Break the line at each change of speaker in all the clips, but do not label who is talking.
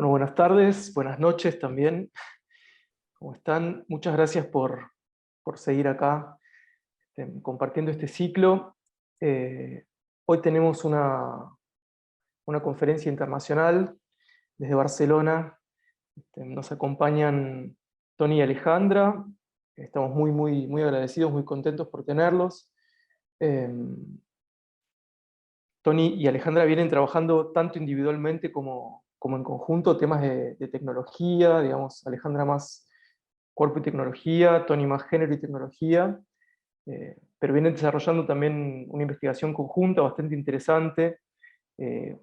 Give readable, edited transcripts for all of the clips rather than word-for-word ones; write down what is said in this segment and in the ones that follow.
Bueno, buenas tardes, buenas noches también. ¿Cómo están? Muchas gracias por seguir acá compartiendo este ciclo. Eh, Hoy tenemos una conferencia internacional desde Barcelona. Nos acompañan Tony y Alejandra. Estamos muy agradecidos, muy contentos por tenerlos. Eh, Tony y Alejandra vienen trabajando tanto individualmente como en conjunto temas de tecnología, digamos, Alejandra más cuerpo y tecnología, Tony más género y tecnología, pero vienen desarrollando también una investigación conjunta bastante interesante.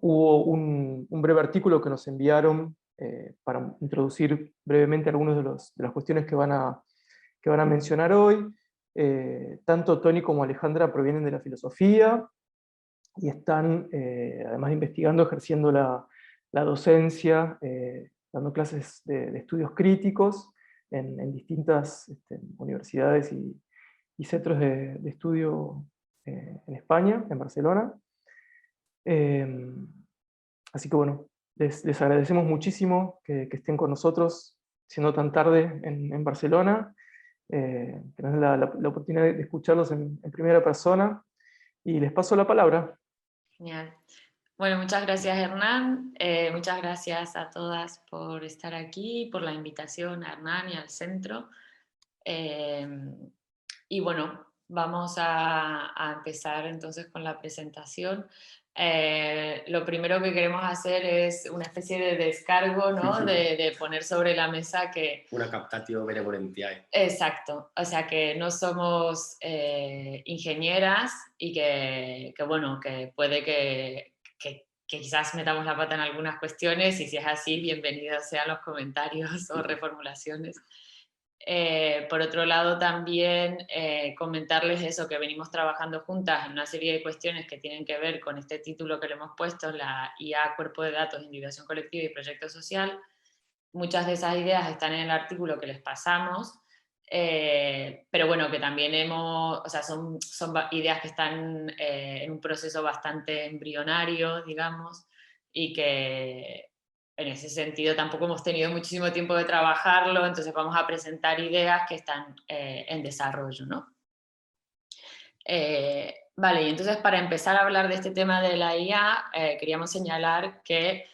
Hubo un breve artículo que nos enviaron para introducir brevemente algunas de las cuestiones que van a mencionar hoy. Tanto Tony como Alejandra provienen de la filosofía, y están, además de investigando, ejerciendo la docencia, dando clases de estudios críticos en distintas universidades y centros de estudio en España, en Barcelona. Eh, Así que bueno, les agradecemos muchísimo que estén con nosotros, siendo tan tarde en Barcelona, tener la oportunidad de escucharlos en primera persona, y les paso la palabra.
Genial. Bueno, muchas gracias Hernán, muchas gracias a todas por estar aquí, por la invitación a Hernán y al centro. Eh, y bueno, vamos a empezar entonces con la presentación. Lo primero que queremos hacer es una especie de descargo, ¿no? De poner sobre la mesa que...
Una captatio benevolentiae.
Exacto, o sea que no somos ingenieras y bueno, que puede que quizás metamos la pata en algunas cuestiones, y si es así, bienvenidos sean los comentarios o reformulaciones. Por otro lado, también comentarles eso, que venimos trabajando juntas en una serie de cuestiones que tienen que ver con este título que le hemos puesto, la IA, cuerpo de datos, individuación colectiva y proyecto social. Muchas de esas ideas están en el artículo que les pasamos, pero bueno, que también o sea, son ideas que están en un proceso bastante embrionario, digamos, y que en ese sentido tampoco hemos tenido muchísimo tiempo de trabajarlo, entonces vamos a presentar ideas que están en desarrollo, ¿no? Vale, y entonces para empezar a hablar de este tema de la IA, queríamos señalar que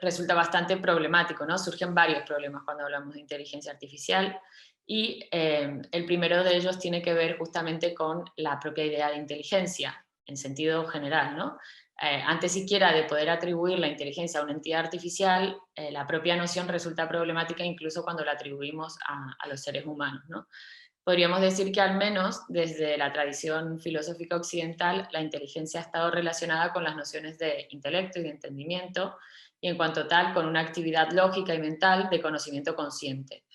resulta bastante problemático, ¿no? Surgen varios problemas cuando hablamos de inteligencia artificial, y el primero de ellos tiene que ver justamente con la propia idea de inteligencia, en sentido general, ¿no? Antes siquiera de poder atribuir la inteligencia a una entidad artificial, la propia noción resulta problemática incluso cuando la atribuimos a los seres humanos, ¿no? Podríamos decir que al menos desde la tradición filosófica occidental, la inteligencia ha estado relacionada con las nociones de intelecto y de entendimiento, y en cuanto tal, con una actividad lógica y mental de conocimiento consciente.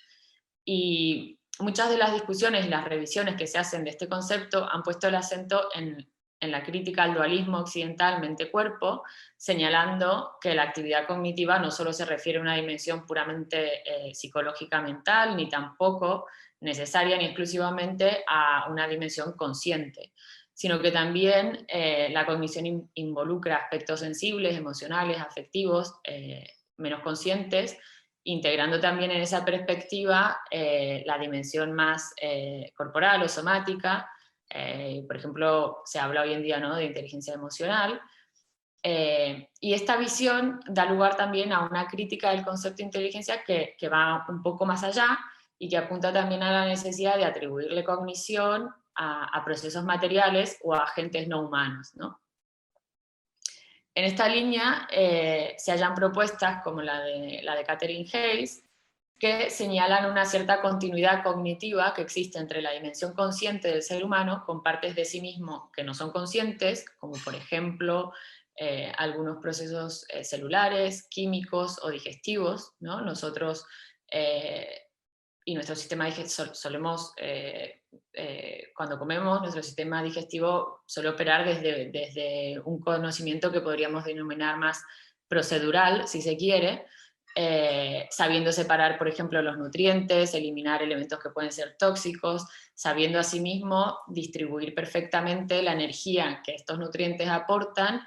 Y muchas de las discusiones y las revisiones que se hacen de este concepto han puesto el acento en la crítica al dualismo occidental mente-cuerpo, señalando que la actividad cognitiva no solo se refiere a una dimensión puramente psicológica mental, ni tampoco necesaria ni exclusivamente a una dimensión consciente, sino que también la cognición involucra aspectos sensibles, emocionales, afectivos, menos conscientes, integrando también en esa perspectiva la dimensión más corporal o somática. Por ejemplo, se habla hoy en día, ¿no?, de inteligencia emocional, y esta visión da lugar también a una crítica del concepto de inteligencia que va un poco más allá y que apunta también a la necesidad de atribuirle cognición a procesos materiales o a agentes no humanos, ¿no? En esta línea se hallan propuestas como la de Catherine Hayes, que señalan una cierta continuidad cognitiva que existe entre la dimensión consciente del ser humano con partes de sí mismo que no son conscientes, como por ejemplo algunos procesos celulares, químicos o digestivos, ¿no? Nosotros y nuestro sistema digestivo solemos, cuando comemos, nuestro sistema digestivo suele operar desde un conocimiento que podríamos denominar más procedural, si se quiere, sabiendo separar, por ejemplo, los nutrientes, eliminar elementos que pueden ser tóxicos, sabiendo asimismo distribuir perfectamente la energía que estos nutrientes aportan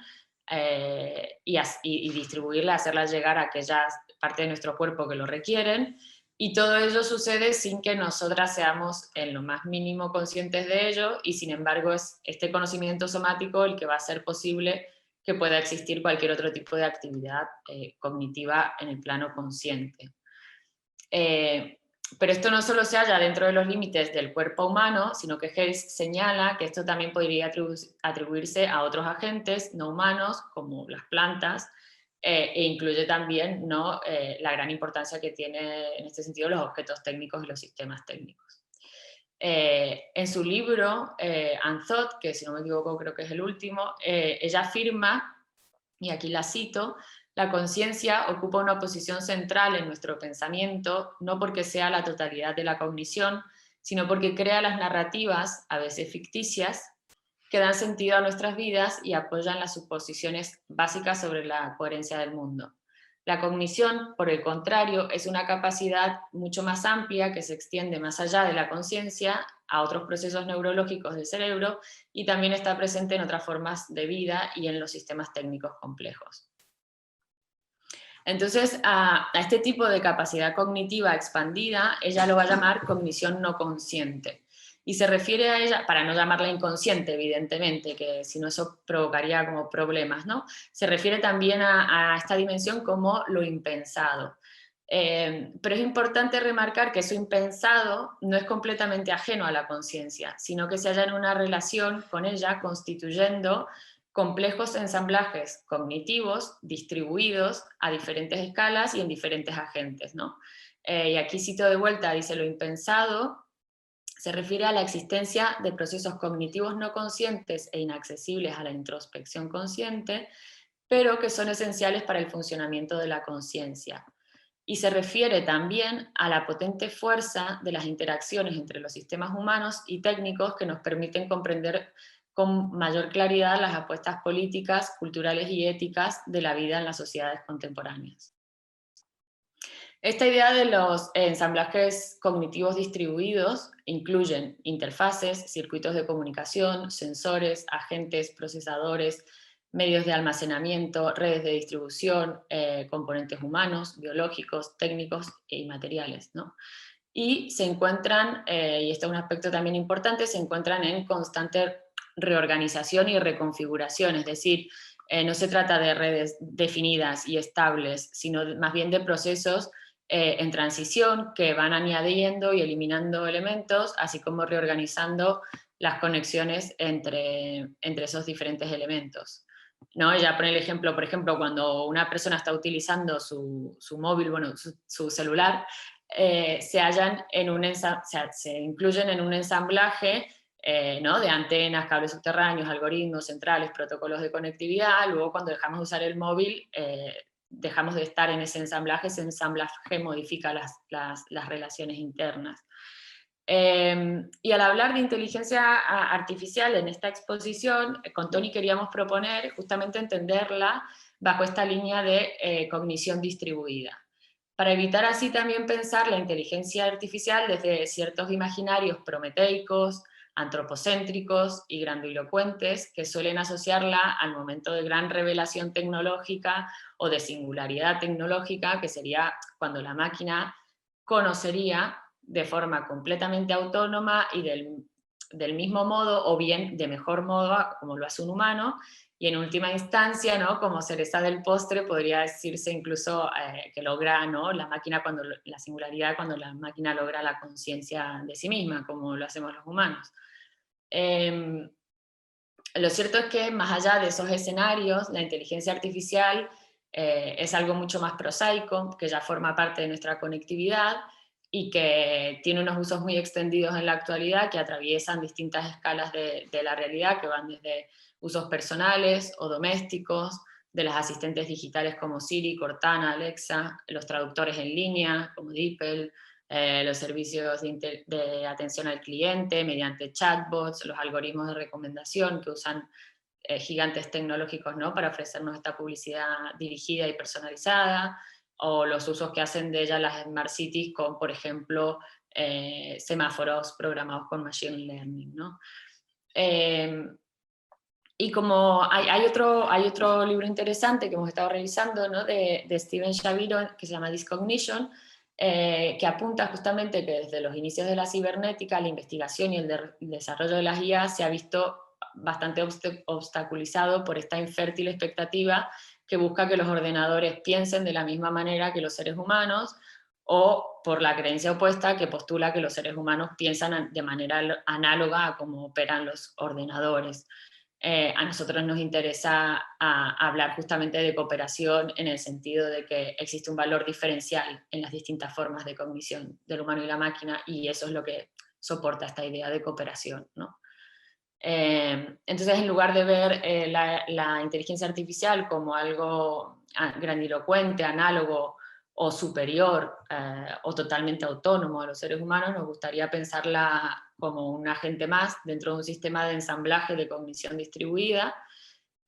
y distribuirla, hacerla llegar a aquellas partes de nuestro cuerpo que lo requieren, y todo ello sucede sin que nosotras seamos en lo más mínimo conscientes de ello, y sin embargo es este conocimiento somático el que va a hacer posible que pueda existir cualquier otro tipo de actividad cognitiva en el plano consciente. Pero esto no solo se halla dentro de los límites del cuerpo humano, sino que Hayes señala que esto también podría atribuirse a otros agentes no humanos, como las plantas, e incluye también, ¿no?, la gran importancia que tiene en este sentido los objetos técnicos y los sistemas técnicos. En su libro, Anthot, que si no me equivoco creo que es el último, ella afirma, y aquí la cito: la conciencia ocupa una posición central en nuestro pensamiento, no porque sea la totalidad de la cognición, sino porque crea las narrativas, a veces ficticias, que dan sentido a nuestras vidas y apoyan las suposiciones básicas sobre la coherencia del mundo. La cognición, por el contrario, es una capacidad mucho más amplia que se extiende más allá de la conciencia a otros procesos neurológicos del cerebro y también está presente en otras formas de vida y en los sistemas técnicos complejos. Entonces, a este tipo de capacidad cognitiva expandida, ella lo va a llamar cognición no consciente. Y se refiere a ella, para no llamarla inconsciente, evidentemente, que si no eso provocaría como problemas, ¿no? Se refiere también a esta dimensión como lo impensado. Pero es importante remarcar que eso impensado no es completamente ajeno a la conciencia, sino que se halla en una relación con ella, constituyendo complejos ensamblajes cognitivos distribuidos a diferentes escalas y en diferentes agentes, ¿no? Y aquí cito de vuelta, dice: lo impensado se refiere a la existencia de procesos cognitivos no conscientes e inaccesibles a la introspección consciente, pero que son esenciales para el funcionamiento de la conciencia. Y se refiere también a la potente fuerza de las interacciones entre los sistemas humanos y técnicos que nos permiten comprender con mayor claridad las apuestas políticas, culturales y éticas de la vida en las sociedades contemporáneas. Esta idea de los ensamblajes cognitivos distribuidos incluyen interfaces, circuitos de comunicación, sensores, agentes, procesadores, medios de almacenamiento, redes de distribución, componentes humanos, biológicos, técnicos y materiales, ¿no? Y se encuentran, y este es un aspecto también importante, se encuentran en constante reorganización y reconfiguración, es decir, no se trata de redes definidas y estables, sino más bien de procesos en transición que van añadiendo y eliminando elementos, así como reorganizando las conexiones entre esos diferentes elementos, ¿no? Ella pone el ejemplo, por ejemplo, cuando una persona está utilizando su móvil, bueno, su celular, se incluyen en un ensamblaje, ¿no?, de antenas, cables subterráneos, algoritmos centrales, protocolos de conectividad. Luego, cuando dejamos de usar el móvil, dejamos de estar en ese ensamblaje modifica las relaciones internas. Y al hablar de inteligencia artificial en esta exposición, con Tony queríamos proponer justamente entenderla bajo esta línea de cognición distribuida, para evitar así también pensar la inteligencia artificial desde ciertos imaginarios prometeicos, antropocéntricos y grandilocuentes que suelen asociarla al momento de gran revelación tecnológica o de singularidad tecnológica, que sería cuando la máquina conocería de forma completamente autónoma y del mismo modo, o bien de mejor modo, como lo hace un humano, y en última instancia, ¿no?, como cereza del postre, podría decirse incluso que logra, ¿no?, la singularidad cuando la máquina logra la conciencia de sí misma, como lo hacemos los humanos. Lo cierto es que más allá de esos escenarios, la inteligencia artificial es algo mucho más prosaico, que ya forma parte de nuestra conectividad y que tiene unos usos muy extendidos en la actualidad que atraviesan distintas escalas de la realidad, que van desde usos personales o domésticos, de las asistentes digitales como Siri, Cortana, Alexa, los traductores en línea como DeepL, los servicios de atención al cliente mediante chatbots, los algoritmos de recomendación que usan gigantes tecnológicos, ¿no?, para ofrecernos esta publicidad dirigida y personalizada, o los usos que hacen de ella las Smart Cities con, por ejemplo, semáforos programados con Machine Learning, ¿no? Y como hay otro libro interesante que hemos estado revisando, ¿no? de Steven Shaviro, que se llama Discognition, que apunta justamente que desde los inicios de la cibernética, la investigación y el desarrollo de las IA se ha visto bastante obstaculizado por esta infértil expectativa que busca que los ordenadores piensen de la misma manera que los seres humanos, o por la creencia opuesta que postula que los seres humanos piensan de manera análoga a cómo operan los ordenadores. A nosotros nos interesa hablar justamente de cooperación en el sentido de que existe un valor diferencial en las distintas formas de cognición del humano y la máquina, y eso es lo que soporta esta idea de cooperación, ¿no? Entonces, en lugar de ver la inteligencia artificial como algo grandilocuente, análogo o superior o totalmente autónomo a los seres humanos, nos gustaría pensarla como un agente más dentro de un sistema de ensamblaje de cognición distribuida,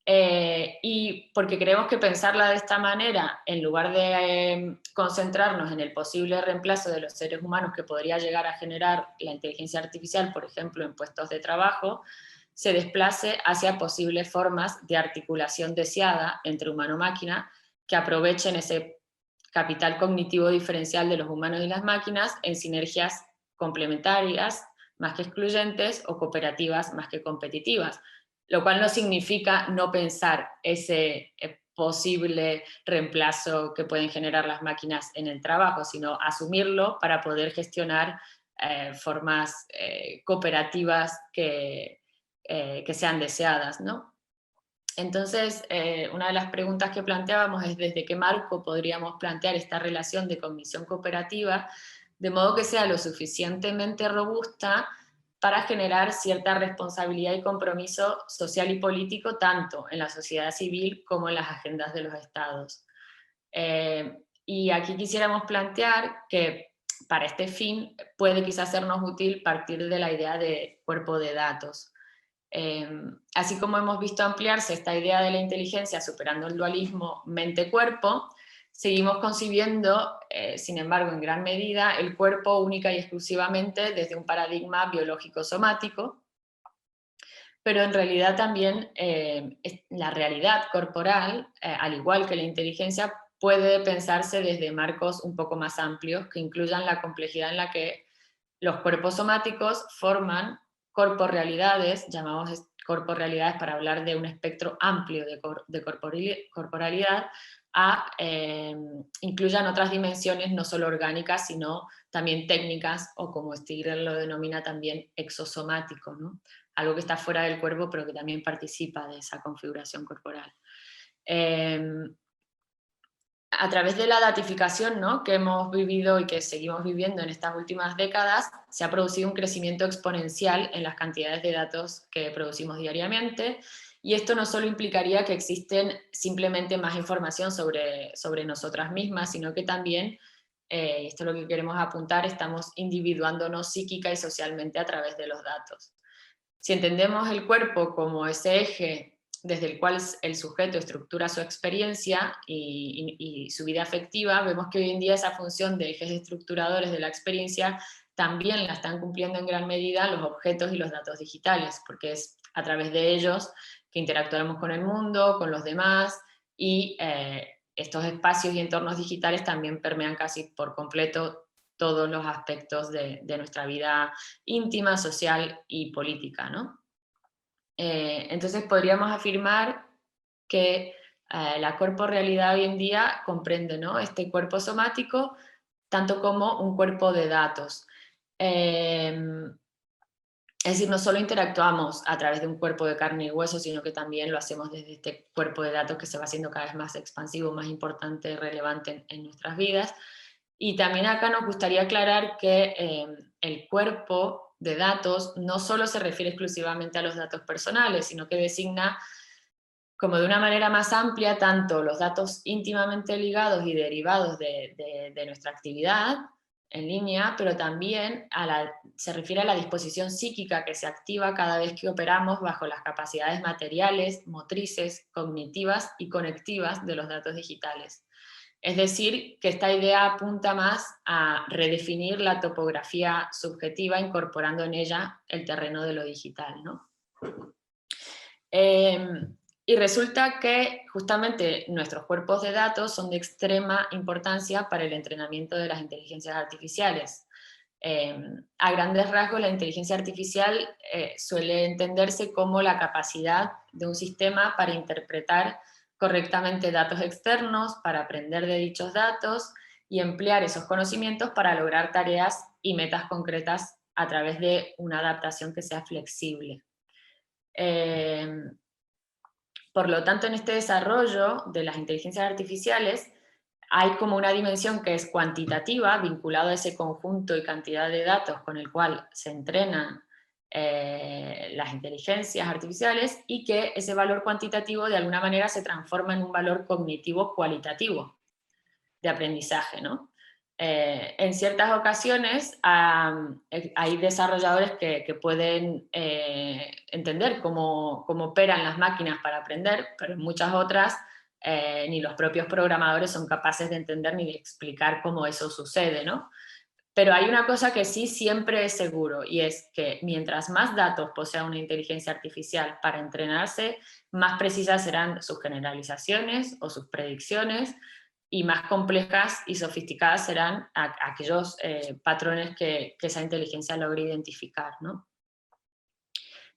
y porque creemos que pensarla de esta manera, en lugar de concentrarnos en el posible reemplazo de los seres humanos que podría llegar a generar la inteligencia artificial, por ejemplo, en puestos de trabajo, se desplace hacia posibles formas de articulación deseada entre humano-máquina que aprovechen ese capital cognitivo diferencial de los humanos y las máquinas en sinergias complementarias más que excluyentes o cooperativas más que competitivas, lo cual no significa no pensar ese posible reemplazo que pueden generar las máquinas en el trabajo, sino asumirlo para poder gestionar formas cooperativas que sean deseadas, ¿no? Entonces, una de las preguntas que planteábamos es desde qué marco podríamos plantear esta relación de cognición cooperativa, de modo que sea lo suficientemente robusta para generar cierta responsabilidad y compromiso social y político tanto en la sociedad civil como en las agendas de los estados. Y aquí quisiéramos plantear que para este fin puede quizás sernos útil partir de la idea de cuerpo de datos. Así como hemos visto ampliarse esta idea de la inteligencia superando el dualismo mente-cuerpo, seguimos concibiendo, sin embargo, en gran medida, el cuerpo única y exclusivamente desde un paradigma biológico-somático, pero en realidad también la realidad corporal, al igual que la inteligencia, puede pensarse desde marcos un poco más amplios que incluyan la complejidad en la que los cuerpos somáticos forman corporrealidades, llamamos corporrealidades para hablar de un espectro amplio de corporalidad, incluyan otras dimensiones no solo orgánicas, sino también técnicas, o como Stigler lo denomina también exosomático, ¿no? Algo que está fuera del cuerpo pero que también participa de esa configuración corporal. A través de la datificación, ¿no?, que hemos vivido y que seguimos viviendo en estas últimas décadas, se ha producido un crecimiento exponencial en las cantidades de datos que producimos diariamente, y esto no solo implicaría que existen simplemente más información sobre nosotras mismas, sino que también, esto es lo que queremos apuntar, estamos individuándonos psíquica y socialmente a través de los datos. Si entendemos el cuerpo como ese eje desde el cual el sujeto estructura su experiencia y su vida afectiva, vemos que hoy en día esa función de ejes estructuradores de la experiencia también la están cumpliendo en gran medida los objetos y los datos digitales, porque es a través de ellos que interactuamos con el mundo, con los demás, y estos espacios y entornos digitales también permean casi por completo todos los aspectos de nuestra vida íntima, social y política, ¿no? Entonces podríamos afirmar que la corporrealidad hoy en día comprende, ¿no?, este cuerpo somático tanto como un cuerpo de datos. Es decir, no solo interactuamos a través de un cuerpo de carne y hueso, sino que también lo hacemos desde este cuerpo de datos que se va haciendo cada vez más expansivo, más importante, relevante en nuestras vidas. Y también acá nos gustaría aclarar que el cuerpo de datos no solo se refiere exclusivamente a los datos personales, sino que designa como de una manera más amplia tanto los datos íntimamente ligados y derivados de nuestra actividad en línea, pero también se refiere a la disposición psíquica que se activa cada vez que operamos bajo las capacidades materiales, motrices, cognitivas y conectivas de los datos digitales. Es decir, que esta idea apunta más a redefinir la topografía subjetiva incorporando en ella el terreno de lo digital, ¿no? Y resulta que justamente nuestros cuerpos de datos son de extrema importancia para el entrenamiento de las inteligencias artificiales. A grandes rasgos, la inteligencia artificial suele entenderse como la capacidad de un sistema para interpretar correctamente datos externos, para aprender de dichos datos y emplear esos conocimientos para lograr tareas y metas concretas a través de una adaptación que sea flexible. Por lo tanto, en este desarrollo de las inteligencias artificiales hay como una dimensión que es cuantitativa, vinculada a ese conjunto y cantidad de datos con el cual se entrenan las inteligencias artificiales, y que ese valor cuantitativo de alguna manera se transforma en un valor cognitivo cualitativo de aprendizaje, ¿no? En ciertas ocasiones hay desarrolladores que pueden entender cómo operan las máquinas para aprender, pero en muchas otras ni los propios programadores son capaces de entender ni de explicar cómo eso sucede, ¿no? Pero hay una cosa que sí siempre es seguro, y es que mientras más datos posea una inteligencia artificial para entrenarse, más precisas serán sus generalizaciones o sus predicciones, y más complejas y sofisticadas serán aquellos patrones que esa inteligencia logre identificar, ¿no?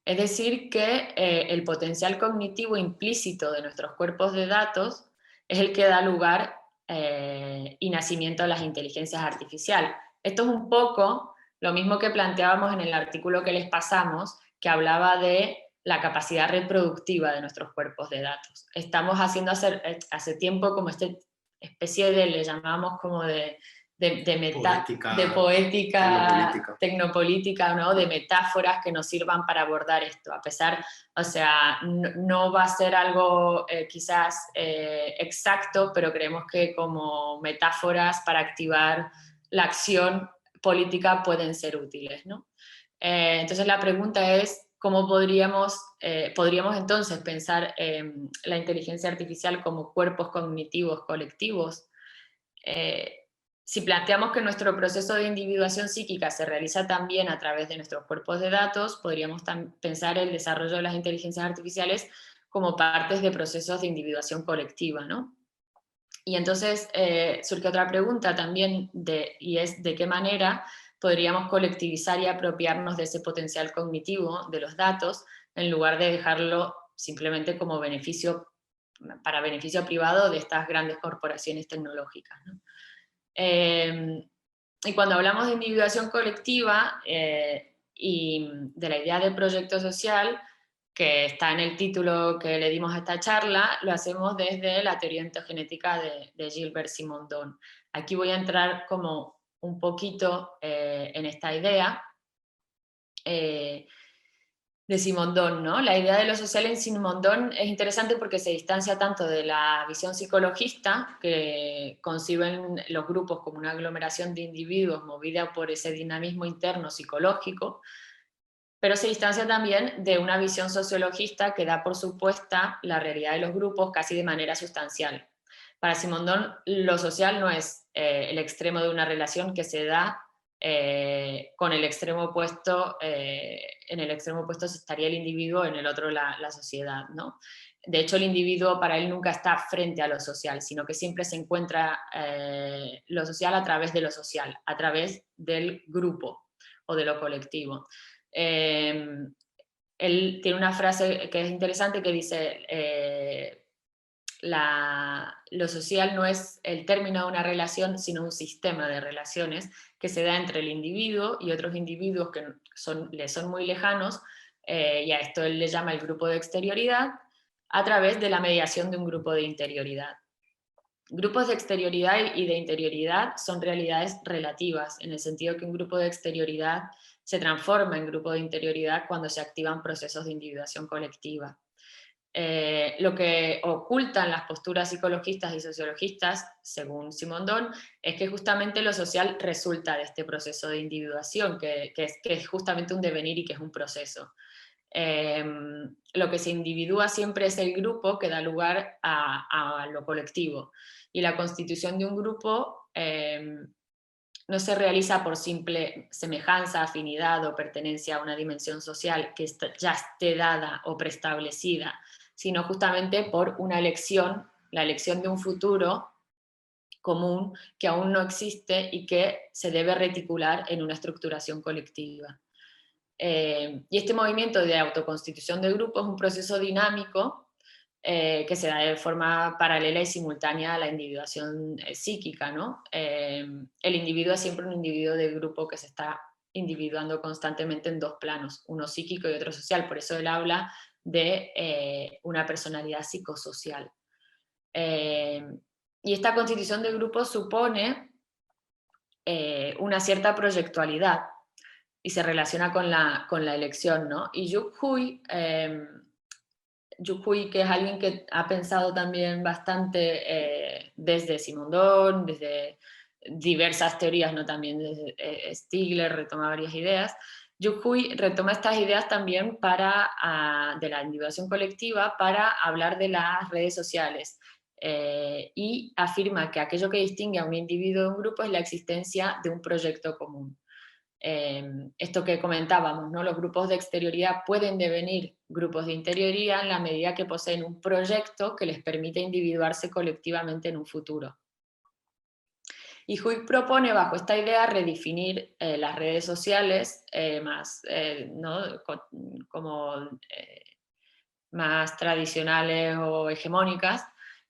Es decir, que el potencial cognitivo implícito de nuestros cuerpos de datos es el que da lugar y nacimiento a las inteligencias artificiales. Esto es un poco lo mismo que planteábamos en el artículo que les pasamos, que hablaba de la capacidad reproductiva de nuestros cuerpos de datos. Estamos haciendo hace tiempo como esta especie de, le llamamos como de poética tecnopolítica, ¿no? De metáforas que nos sirvan para abordar esto, a pesar, o sea, no va a ser algo quizás exacto, pero creemos que como metáforas para activar la acción política pueden ser útiles, ¿no? Entonces la pregunta es, ¿cómo podríamos entonces pensar la inteligencia artificial como cuerpos cognitivos colectivos? Si planteamos que nuestro proceso de individuación psíquica se realiza también a través de nuestros cuerpos de datos, podríamos pensar el desarrollo de las inteligencias artificiales como partes de procesos de individuación colectiva, ¿no? Y entonces surge otra pregunta también, y es ¿de qué manera podríamos colectivizar y apropiarnos de ese potencial cognitivo de los datos, en lugar de dejarlo simplemente como para beneficio privado de estas grandes corporaciones tecnológicas, ¿no? Y cuando hablamos de individuación colectiva y de la idea de proyecto social, que está en el título que le dimos a esta charla, lo hacemos desde la teoría entogenética de Gilbert Simondon. Aquí voy a entrar como un poquito en esta idea de Simondon, ¿no? La idea de lo social en Simondon es interesante porque se distancia tanto de la visión psicologista, que conciben los grupos como una aglomeración de individuos movida por ese dinamismo interno psicológico, pero se distancia también de una visión sociologista que da por supuesta la realidad de los grupos casi de manera sustancial. Para Simondon, lo social no es el extremo de una relación que se da con el extremo opuesto, en el extremo opuesto estaría el individuo, en el otro la sociedad, ¿no? De hecho, el individuo para él nunca está frente a lo social, sino que siempre se encuentra lo social a través de lo social, a través del grupo o de lo colectivo. Él tiene una frase que es interesante que dice lo social no es el término de una relación, sino un sistema de relaciones que se da entre el individuo y otros individuos que le son muy lejanos, y a esto él le llama el grupo de exterioridad, a través de la mediación de un grupo de interioridad. Grupos de exterioridad y de interioridad son realidades relativas, en el sentido que un grupo de exterioridad se transforma en grupo de interioridad cuando se activan procesos de individuación colectiva. Lo que ocultan las posturas psicologistas y sociologistas, según Simondon, es que justamente lo social resulta de este proceso de individuación, que es justamente un devenir y que es un proceso. Lo que se individúa siempre es el grupo que da lugar a lo colectivo, y la constitución de un grupo no se realiza por simple semejanza, afinidad o pertenencia a una dimensión social que ya esté dada o preestablecida, sino justamente por una elección, la elección de un futuro común que aún no existe y que se debe reticular en una estructuración colectiva. Y este movimiento de autoconstitución de grupos es un proceso dinámico que se da de forma paralela y simultánea a la individuación psíquica, ¿no? El individuo es siempre un individuo de grupo que se está individuando constantemente en dos planos, uno psíquico y otro social, por eso él habla de una personalidad psicosocial. Y esta constitución de grupo supone una cierta proyectualidad y se relaciona con la elección, ¿no? Y Yuk Hui, que es alguien que ha pensado también bastante desde Simondon, desde diversas teorías, ¿no? También desde Stigler retoma varias ideas. Yuk Hui retoma estas ideas también de la individuación colectiva para hablar de las redes sociales y afirma que aquello que distingue a un individuo de un grupo es la existencia de un proyecto común. Esto que comentábamos, ¿no? Los grupos de exterioridad pueden devenir grupos de interioridad en la medida que poseen un proyecto que les permite individuarse colectivamente en un futuro. Y Hui propone bajo esta idea redefinir las redes sociales ¿no? Más tradicionales o hegemónicas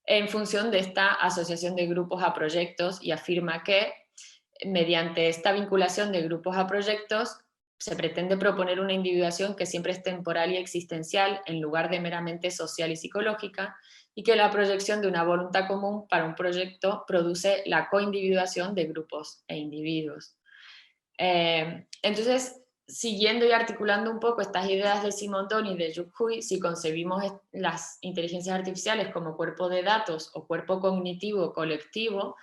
en función de esta asociación de grupos a proyectos, y afirma que mediante esta vinculación de grupos a proyectos se pretende proponer una individuación que siempre es temporal y existencial en lugar de meramente social y psicológica, y que la proyección de una voluntad común para un proyecto produce la coindividuación de grupos e individuos. Entonces, siguiendo y articulando un poco estas ideas de Simondon y de Yuk Hui, si concebimos las inteligencias artificiales como cuerpo de datos o cuerpo cognitivo colectivo,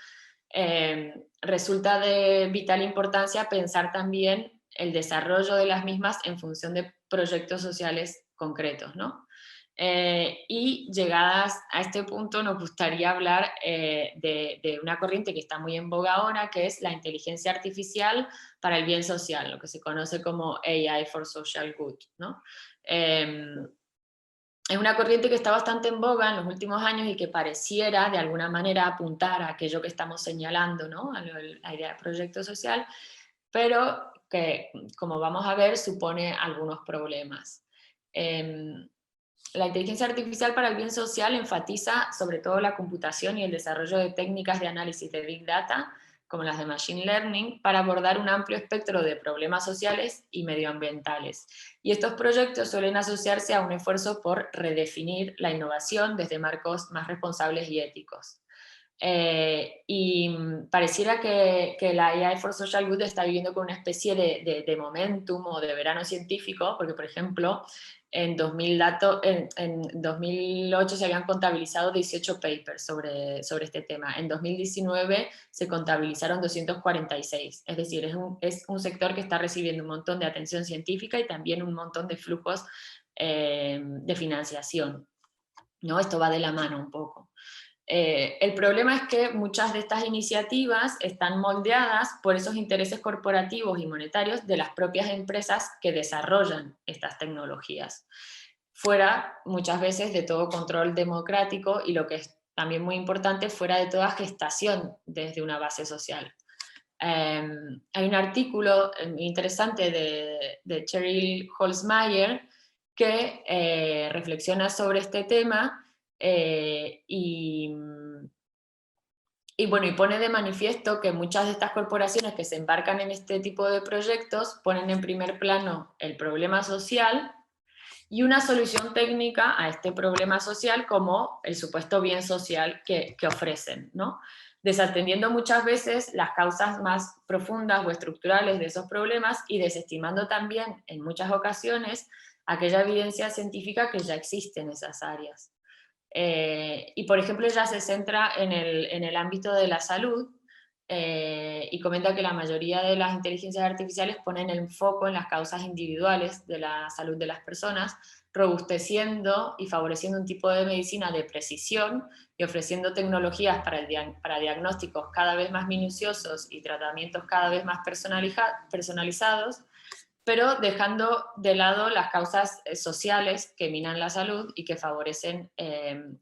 resulta de vital importancia pensar también el desarrollo de las mismas en función de proyectos sociales concretos, ¿no? Y llegadas a este punto nos gustaría hablar de una corriente que está muy en boga ahora, que es la inteligencia artificial para el bien social, lo que se conoce como AI for Social Good, ¿no? Es una corriente que está bastante en boga en los últimos años y que pareciera de alguna manera apuntar a aquello que estamos señalando, ¿no? A la idea de proyecto social, pero que, como vamos a ver, supone algunos problemas. La inteligencia artificial para el bien social enfatiza sobre todo la computación y el desarrollo de técnicas de análisis de Big Data, como las de Machine Learning, para abordar un amplio espectro de problemas sociales y medioambientales. Y estos proyectos suelen asociarse a un esfuerzo por redefinir la innovación desde marcos más responsables y éticos. Y pareciera que la AI for Social Good está viviendo con una especie de momentum o de verano científico, porque, por ejemplo, en 2008 se habían contabilizado 18 papers sobre este tema. En 2019 se contabilizaron 246. Es decir, es un sector que está recibiendo un montón de atención científica y también un montón de flujos de financiación, ¿no? Esto va de la mano un poco. El problema es que muchas de estas iniciativas están moldeadas por esos intereses corporativos y monetarios de las propias empresas que desarrollan estas tecnologías, fuera muchas veces de todo control democrático y, lo que es también muy importante, fuera de toda gestación desde una base social. Hay un artículo interesante de Cheryl Holzmeier que reflexiona sobre este tema y pone de manifiesto que muchas de estas corporaciones que se embarcan en este tipo de proyectos ponen en primer plano el problema social y una solución técnica a este problema social como el supuesto bien social que ofrecen, ¿no? Desatendiendo muchas veces las causas más profundas o estructurales de esos problemas y desestimando también en muchas ocasiones aquella evidencia científica que ya existe en esas áreas. Y por ejemplo ella se centra en el ámbito de la salud, y comenta que la mayoría de las inteligencias artificiales ponen el foco en las causas individuales de la salud de las personas, robusteciendo y favoreciendo un tipo de medicina de precisión y ofreciendo tecnologías para diagnósticos cada vez más minuciosos y tratamientos cada vez más personalizados, pero dejando de lado las causas sociales que minan la salud y que favorecen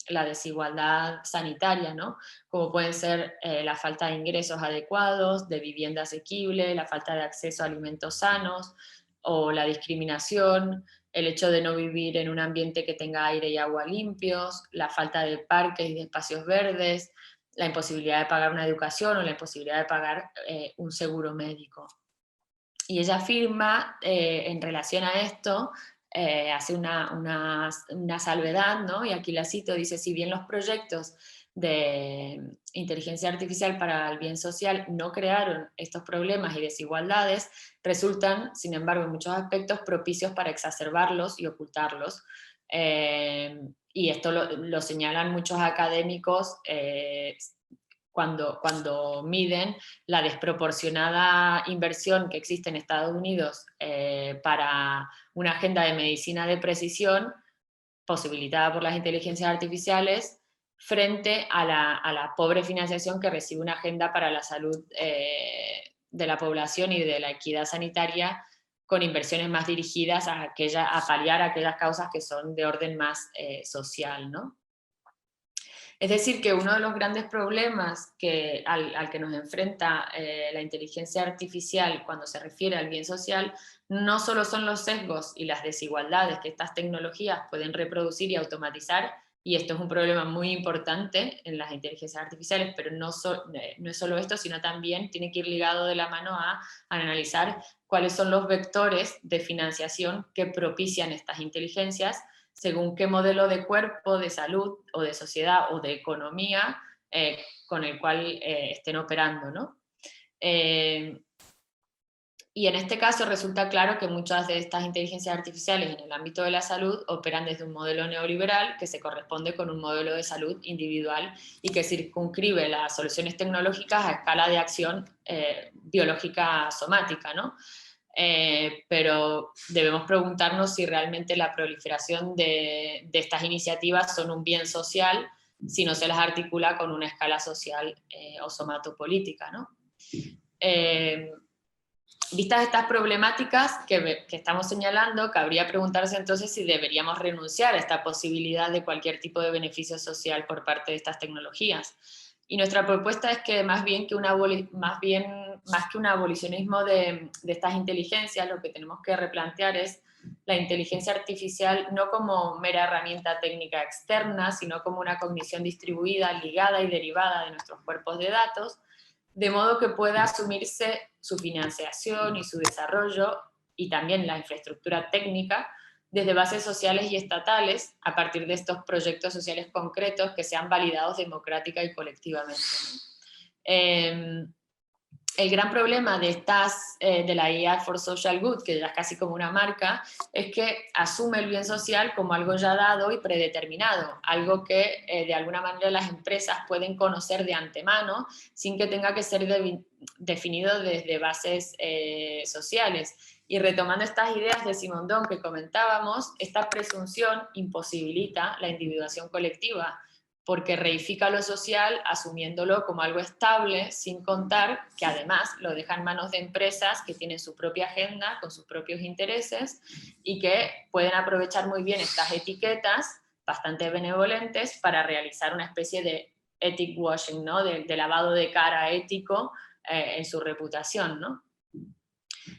la desigualdad sanitaria, ¿no? Como pueden ser la falta de ingresos adecuados, de vivienda asequible, la falta de acceso a alimentos sanos, o la discriminación, el hecho de no vivir en un ambiente que tenga aire y agua limpios, la falta de parques y de espacios verdes, la imposibilidad de pagar una educación o la imposibilidad de pagar un seguro médico. Y ella afirma en relación a esto, hace una salvedad, ¿no? Y aquí la cito, dice: si bien los proyectos de inteligencia artificial para el bien social no crearon estos problemas y desigualdades, resultan, sin embargo, en muchos aspectos propicios para exacerbarlos y ocultarlos. Y esto lo señalan muchos académicos cuando miden la desproporcionada inversión que existe en Estados Unidos para una agenda de medicina de precisión posibilitada por las inteligencias artificiales frente a la pobre financiación que recibe una agenda para la salud de la población y de la equidad sanitaria, con inversiones más dirigidas a paliar aquellas causas que son de orden más social, ¿no? Es decir, que uno de los grandes problemas al que nos enfrenta la inteligencia artificial cuando se refiere al bien social no solo son los sesgos y las desigualdades que estas tecnologías pueden reproducir y automatizar, y esto es un problema muy importante en las inteligencias artificiales, pero no es solo esto, sino también tiene que ir ligado de la mano a analizar cuáles son los vectores de financiación que propician estas inteligencias, según qué modelo de cuerpo, de salud o de sociedad o de economía con el cual estén operando, ¿no? Y en este caso resulta claro que muchas de estas inteligencias artificiales en el ámbito de la salud operan desde un modelo neoliberal que se corresponde con un modelo de salud individual y que circunscribe las soluciones tecnológicas a escala de acción biológica somática, ¿no? Pero debemos preguntarnos si realmente la proliferación de estas iniciativas son un bien social si no se las articula con una escala social o somatopolítica, ¿no? Vistas estas problemáticas que estamos señalando, cabría preguntarse entonces si deberíamos renunciar a esta posibilidad de cualquier tipo de beneficio social por parte de estas tecnologías. Y nuestra propuesta es que más que un abolicionismo de estas inteligencias, lo que tenemos que replantear es la inteligencia artificial no como mera herramienta técnica externa, sino como una cognición distribuida, ligada y derivada de nuestros cuerpos de datos, de modo que pueda asumirse su financiación y su desarrollo y también la infraestructura técnica desde bases sociales y estatales a partir de estos proyectos sociales concretos que sean validados democrática y colectivamente. El gran problema de la IA for Social Good, que ya es casi como una marca, es que asume el bien social como algo ya dado y predeterminado, algo que de alguna manera las empresas pueden conocer de antemano sin que tenga que ser definido desde bases sociales. Y retomando estas ideas de Simondon que comentábamos, esta presunción imposibilita la individuación colectiva, porque reifica lo social asumiéndolo como algo estable, sin contar que además lo deja en manos de empresas que tienen su propia agenda, con sus propios intereses, y que pueden aprovechar muy bien estas etiquetas bastante benevolentes para realizar una especie de ethic washing, ¿no? de lavado de cara ético en su reputación, ¿no?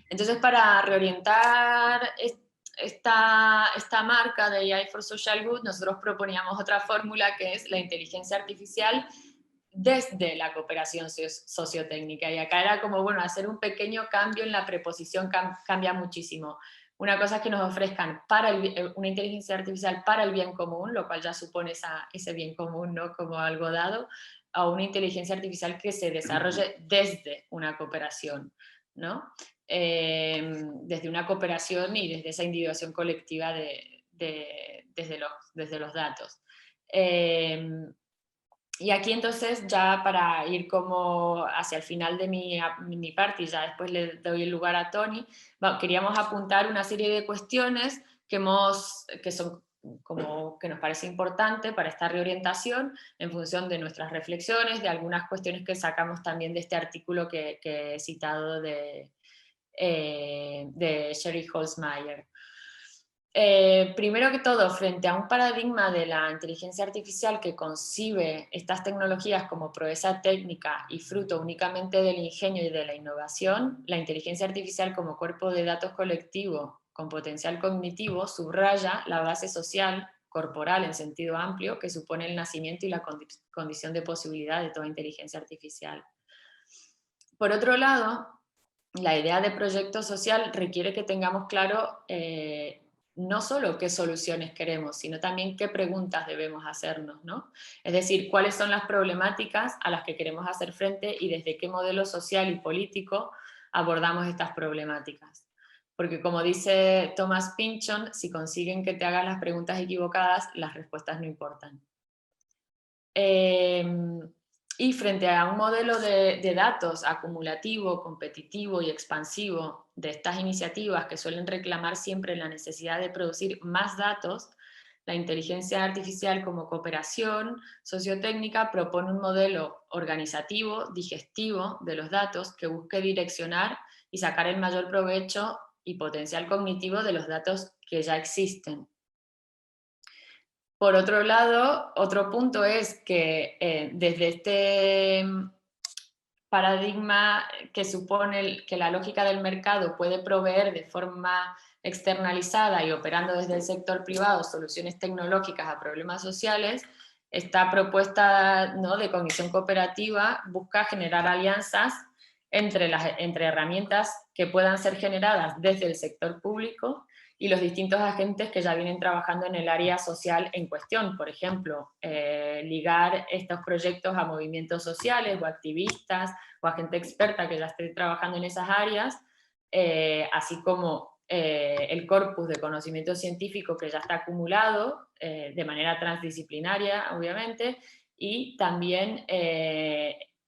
Entonces, para reorientar esta marca de AI for Social Good, nosotros proponíamos otra fórmula que es la inteligencia artificial desde la cooperación sociotécnica. Y acá era como, bueno, hacer un pequeño cambio en la preposición cambia muchísimo. Una cosa es que nos ofrezcan una inteligencia artificial para el bien común, lo cual ya supone ese bien común, ¿no? Como algo dado, a una inteligencia artificial que se desarrolle desde una cooperación, ¿no? Desde una cooperación y desde esa individuación colectiva desde los datos. Y aquí entonces, ya para ir como hacia el final de mi parte, y ya después le doy el lugar a Tony, queríamos apuntar una serie de cuestiones que son como que nos parece importante para esta reorientación en función de nuestras reflexiones, de algunas cuestiones que sacamos también de este artículo que he citado de Sherry Holzmeier. Primero que todo, frente a un paradigma de la inteligencia artificial que concibe estas tecnologías como proeza técnica y fruto únicamente del ingenio y de la innovación, la inteligencia artificial como cuerpo de datos colectivo con potencial cognitivo subraya la base social, corporal en sentido amplio, que supone el nacimiento y la condición de posibilidad de toda inteligencia artificial. Por otro lado, la idea de proyecto social requiere que tengamos claro no solo qué soluciones queremos, sino también qué preguntas debemos hacernos, ¿no? Es decir, cuáles son las problemáticas a las que queremos hacer frente y desde qué modelo social y político abordamos estas problemáticas. Porque como dice Thomas Pynchon, si consiguen que te hagas las preguntas equivocadas, las respuestas no importan. Y frente a un modelo de datos acumulativo, competitivo y expansivo de estas iniciativas que suelen reclamar siempre la necesidad de producir más datos, la inteligencia artificial como cooperación sociotécnica propone un modelo organizativo, digestivo de los datos que busque direccionar y sacar el mayor provecho y potencial cognitivo de los datos que ya existen. Por otro lado, otro punto es que desde este paradigma que supone que la lógica del mercado puede proveer de forma externalizada y operando desde el sector privado soluciones tecnológicas a problemas sociales, esta propuesta, ¿no?, de cognición cooperativa busca generar alianzas entre herramientas que puedan ser generadas desde el sector público y los distintos agentes que ya vienen trabajando en el área social en cuestión. Por ejemplo, ligar estos proyectos a movimientos sociales o activistas o a gente experta que ya esté trabajando en esas áreas, así como el corpus de conocimiento científico que ya está acumulado de manera transdisciplinaria, obviamente, y también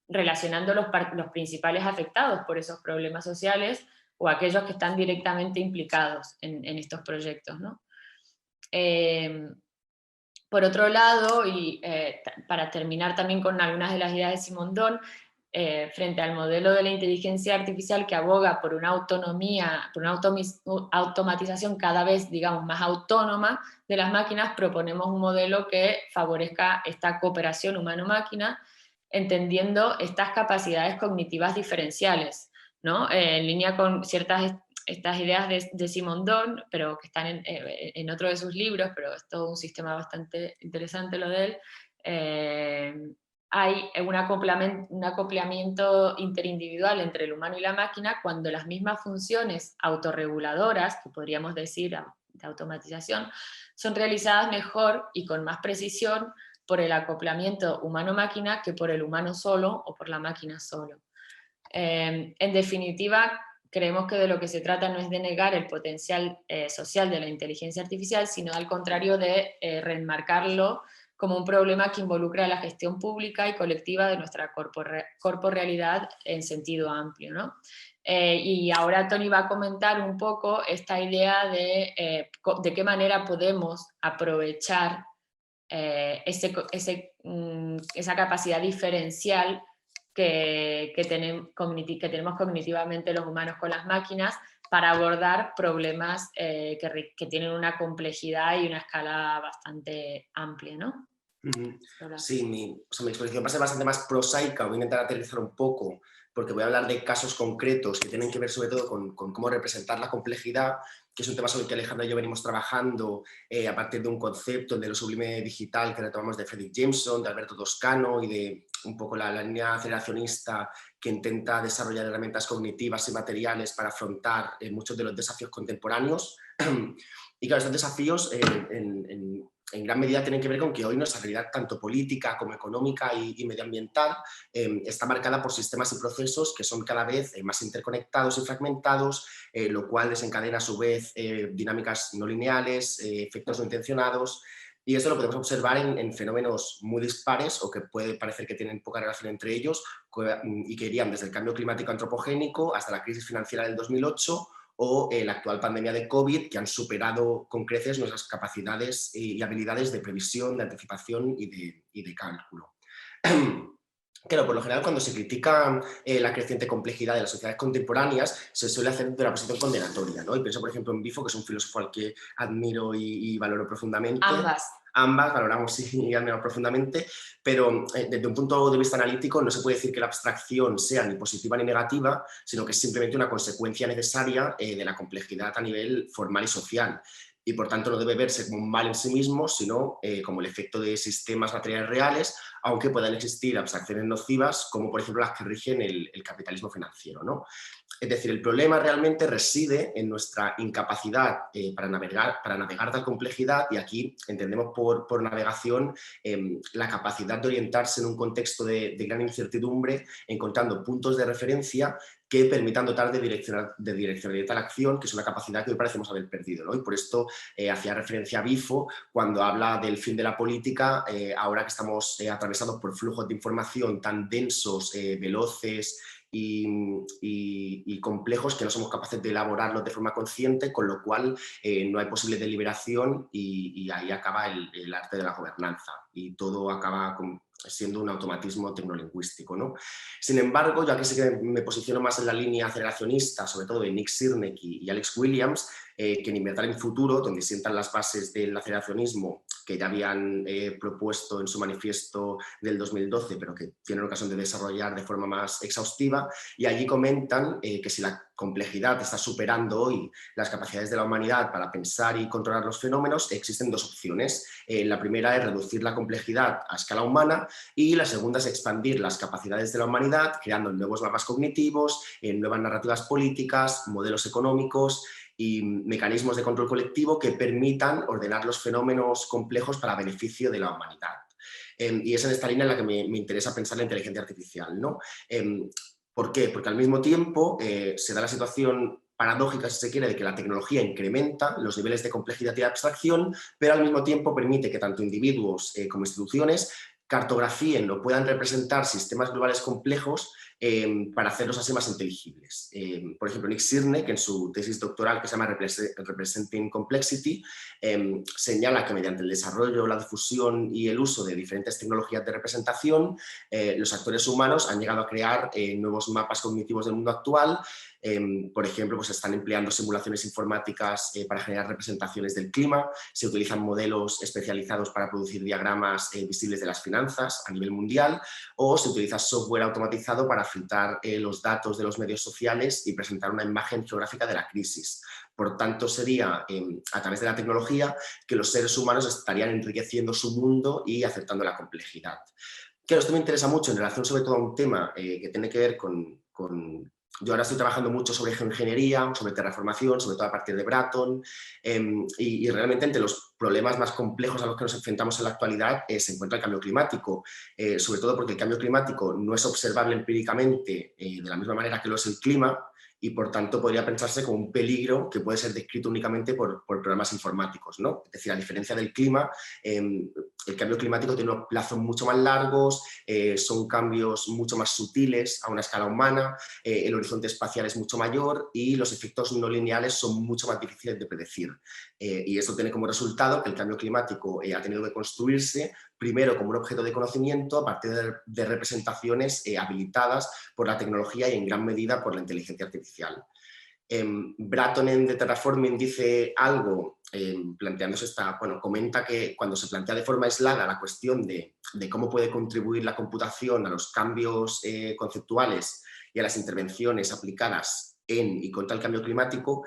relacionando los principales afectados por esos problemas sociales o aquellos que están directamente implicados en estos proyectos, ¿no? Por otro lado, y para terminar también con algunas de las ideas de Simondon, frente al modelo de la inteligencia artificial que aboga por una autonomía, por una automatización cada vez, digamos, más autónoma de las máquinas, proponemos un modelo que favorezca esta cooperación humano-máquina, entendiendo estas capacidades cognitivas diferenciales, ¿no? En línea con estas ideas de Simondon, pero que están en otro de sus libros, pero es todo un sistema bastante interesante lo de él. Hay un acoplamiento interindividual entre el humano y la máquina cuando las mismas funciones autorreguladoras, que podríamos decir de automatización, son realizadas mejor y con más precisión por el acoplamiento humano-máquina que por el humano solo o por la máquina solo. En definitiva, creemos que de lo que se trata no es de negar el potencial social de la inteligencia artificial, sino al contrario de reenmarcarlo como un problema que involucra la gestión pública y colectiva de nuestra corporrealidad en sentido amplio, ¿no? Y ahora Tony va a comentar un poco esta idea de qué manera podemos aprovechar esa capacidad diferencial que tenemos cognitivamente los humanos con las máquinas para abordar problemas que tienen una complejidad y una escala bastante amplia, ¿no?
Sí, mi exposición va a ser bastante más prosaica, voy a intentar aterrizar un poco, porque voy a hablar de casos concretos que tienen que ver sobre todo con cómo representar la complejidad, que es un tema sobre el que Alejandra y yo venimos trabajando a partir de un concepto de lo sublime digital que retomamos de Fredric Jameson, de Alberto Toscano y de un poco la línea aceleracionista que intenta desarrollar herramientas cognitivas y materiales para afrontar muchos de los desafíos contemporáneos. Y claro, estos desafíos en gran medida tienen que ver con que hoy nuestra realidad, tanto política como económica y medioambiental, está marcada por sistemas y procesos que son cada vez más interconectados y fragmentados, lo cual desencadena a su vez dinámicas no lineales, efectos no intencionados, Y esto lo podemos observar en fenómenos muy dispares o que puede parecer que tienen poca relación entre ellos y que irían desde el cambio climático antropogénico hasta la crisis financiera del 2008 o la actual pandemia de COVID, que han superado con creces nuestras capacidades y habilidades de previsión, de anticipación y de cálculo. Claro, por lo general cuando se critica la creciente complejidad de las sociedades contemporáneas se suele hacer de una posición condenatoria, ¿no? Y pienso, por ejemplo, en Bifo, que es un filósofo al que admiro y valoro profundamente. Ambas valoramos y admiramos profundamente, pero desde un punto de vista analítico no se puede decir que la abstracción sea ni positiva ni negativa, sino que es simplemente una consecuencia necesaria de la complejidad a nivel formal y social. Y por tanto no debe verse como un mal en sí mismo, sino como el efecto de sistemas materiales reales, aunque puedan existir abstracciones nocivas, como por ejemplo las que rigen el capitalismo financiero, ¿no? Es decir, el problema realmente reside en nuestra incapacidad para navegar tal complejidad, y aquí entendemos por navegación la capacidad de orientarse en un contexto de gran incertidumbre, encontrando puntos de referencia que permitan dotar de direccionalidad a la acción, que es una capacidad que hoy parecemos haber perdido, ¿no? Y por esto hacía referencia a Bifo cuando habla del fin de la política, ahora que estamos atravesados por flujos de información tan densos, veloces y complejos, que no somos capaces de elaborarlos de forma consciente, con lo cual no hay posible deliberación y ahí acaba el arte de la gobernanza y todo acaba siendo un automatismo tecnolingüístico, ¿no? Sin embargo, yo aquí sí que me posiciono más en la línea aceleracionista, sobre todo de Nick Sirnick y Alex Williams, que en Inventar el Futuro, donde sientan las bases del aceleracionismo que ya habían propuesto en su manifiesto del 2012, pero que tienen ocasión de desarrollar de forma más exhaustiva, y allí comentan que si la complejidad está superando hoy las capacidades de la humanidad para pensar y controlar los fenómenos, existen dos opciones. La primera es reducir la complejidad a escala humana y la segunda es expandir las capacidades de la humanidad creando nuevos mapas cognitivos, nuevas narrativas políticas, modelos económicos y mecanismos de control colectivo que permitan ordenar los fenómenos complejos para beneficio de la humanidad. Y es en esta línea en la que me interesa pensar la inteligencia artificial, ¿no? ¿Por qué? Porque al mismo tiempo se da la situación paradójica, si se quiere, de que la tecnología incrementa los niveles de complejidad y abstracción, pero al mismo tiempo permite que tanto individuos como instituciones cartografíen o puedan representar sistemas globales complejos para hacerlos así más inteligibles. Por ejemplo, Nick Sirnick, en su tesis doctoral que se llama Representing Complexity, señala que mediante el desarrollo, la difusión y el uso de diferentes tecnologías de representación, los actores humanos han llegado a crear nuevos mapas cognitivos del mundo actual. Por ejemplo, pues están empleando simulaciones informáticas para generar representaciones del clima, se utilizan modelos especializados para producir diagramas visibles de las finanzas a nivel mundial, o se utiliza software automatizado para filtrar los datos de los medios sociales y presentar una imagen geográfica de la crisis. Por tanto, sería a través de la tecnología que los seres humanos estarían enriqueciendo su mundo y aceptando la complejidad. Claro, esto me interesa mucho en relación sobre todo a un tema que tiene que ver con yo ahora estoy trabajando mucho sobre geoingeniería, sobre terraformación, sobre todo a partir de Bratton, y realmente entre los problemas más complejos a los que nos enfrentamos en la actualidad se encuentra el cambio climático, sobre todo porque el cambio climático no es observable empíricamente de la misma manera que lo es el clima, y por tanto podría pensarse como un peligro que puede ser descrito únicamente por programas informáticos, ¿no? Es decir, a diferencia del clima, el cambio climático tiene unos plazos mucho más largos, son cambios mucho más sutiles a una escala humana, el horizonte espacial es mucho mayor y los efectos no lineales son mucho más difíciles de predecir. Y esto tiene como resultado que el cambio climático ha tenido que construirse primero como un objeto de conocimiento a partir de representaciones habilitadas por la tecnología y en gran medida por la inteligencia artificial. Bratton en The Terraforming dice algo, planteándose comenta que cuando se plantea de forma aislada la cuestión de cómo puede contribuir la computación a los cambios conceptuales y a las intervenciones aplicadas en y contra el cambio climático,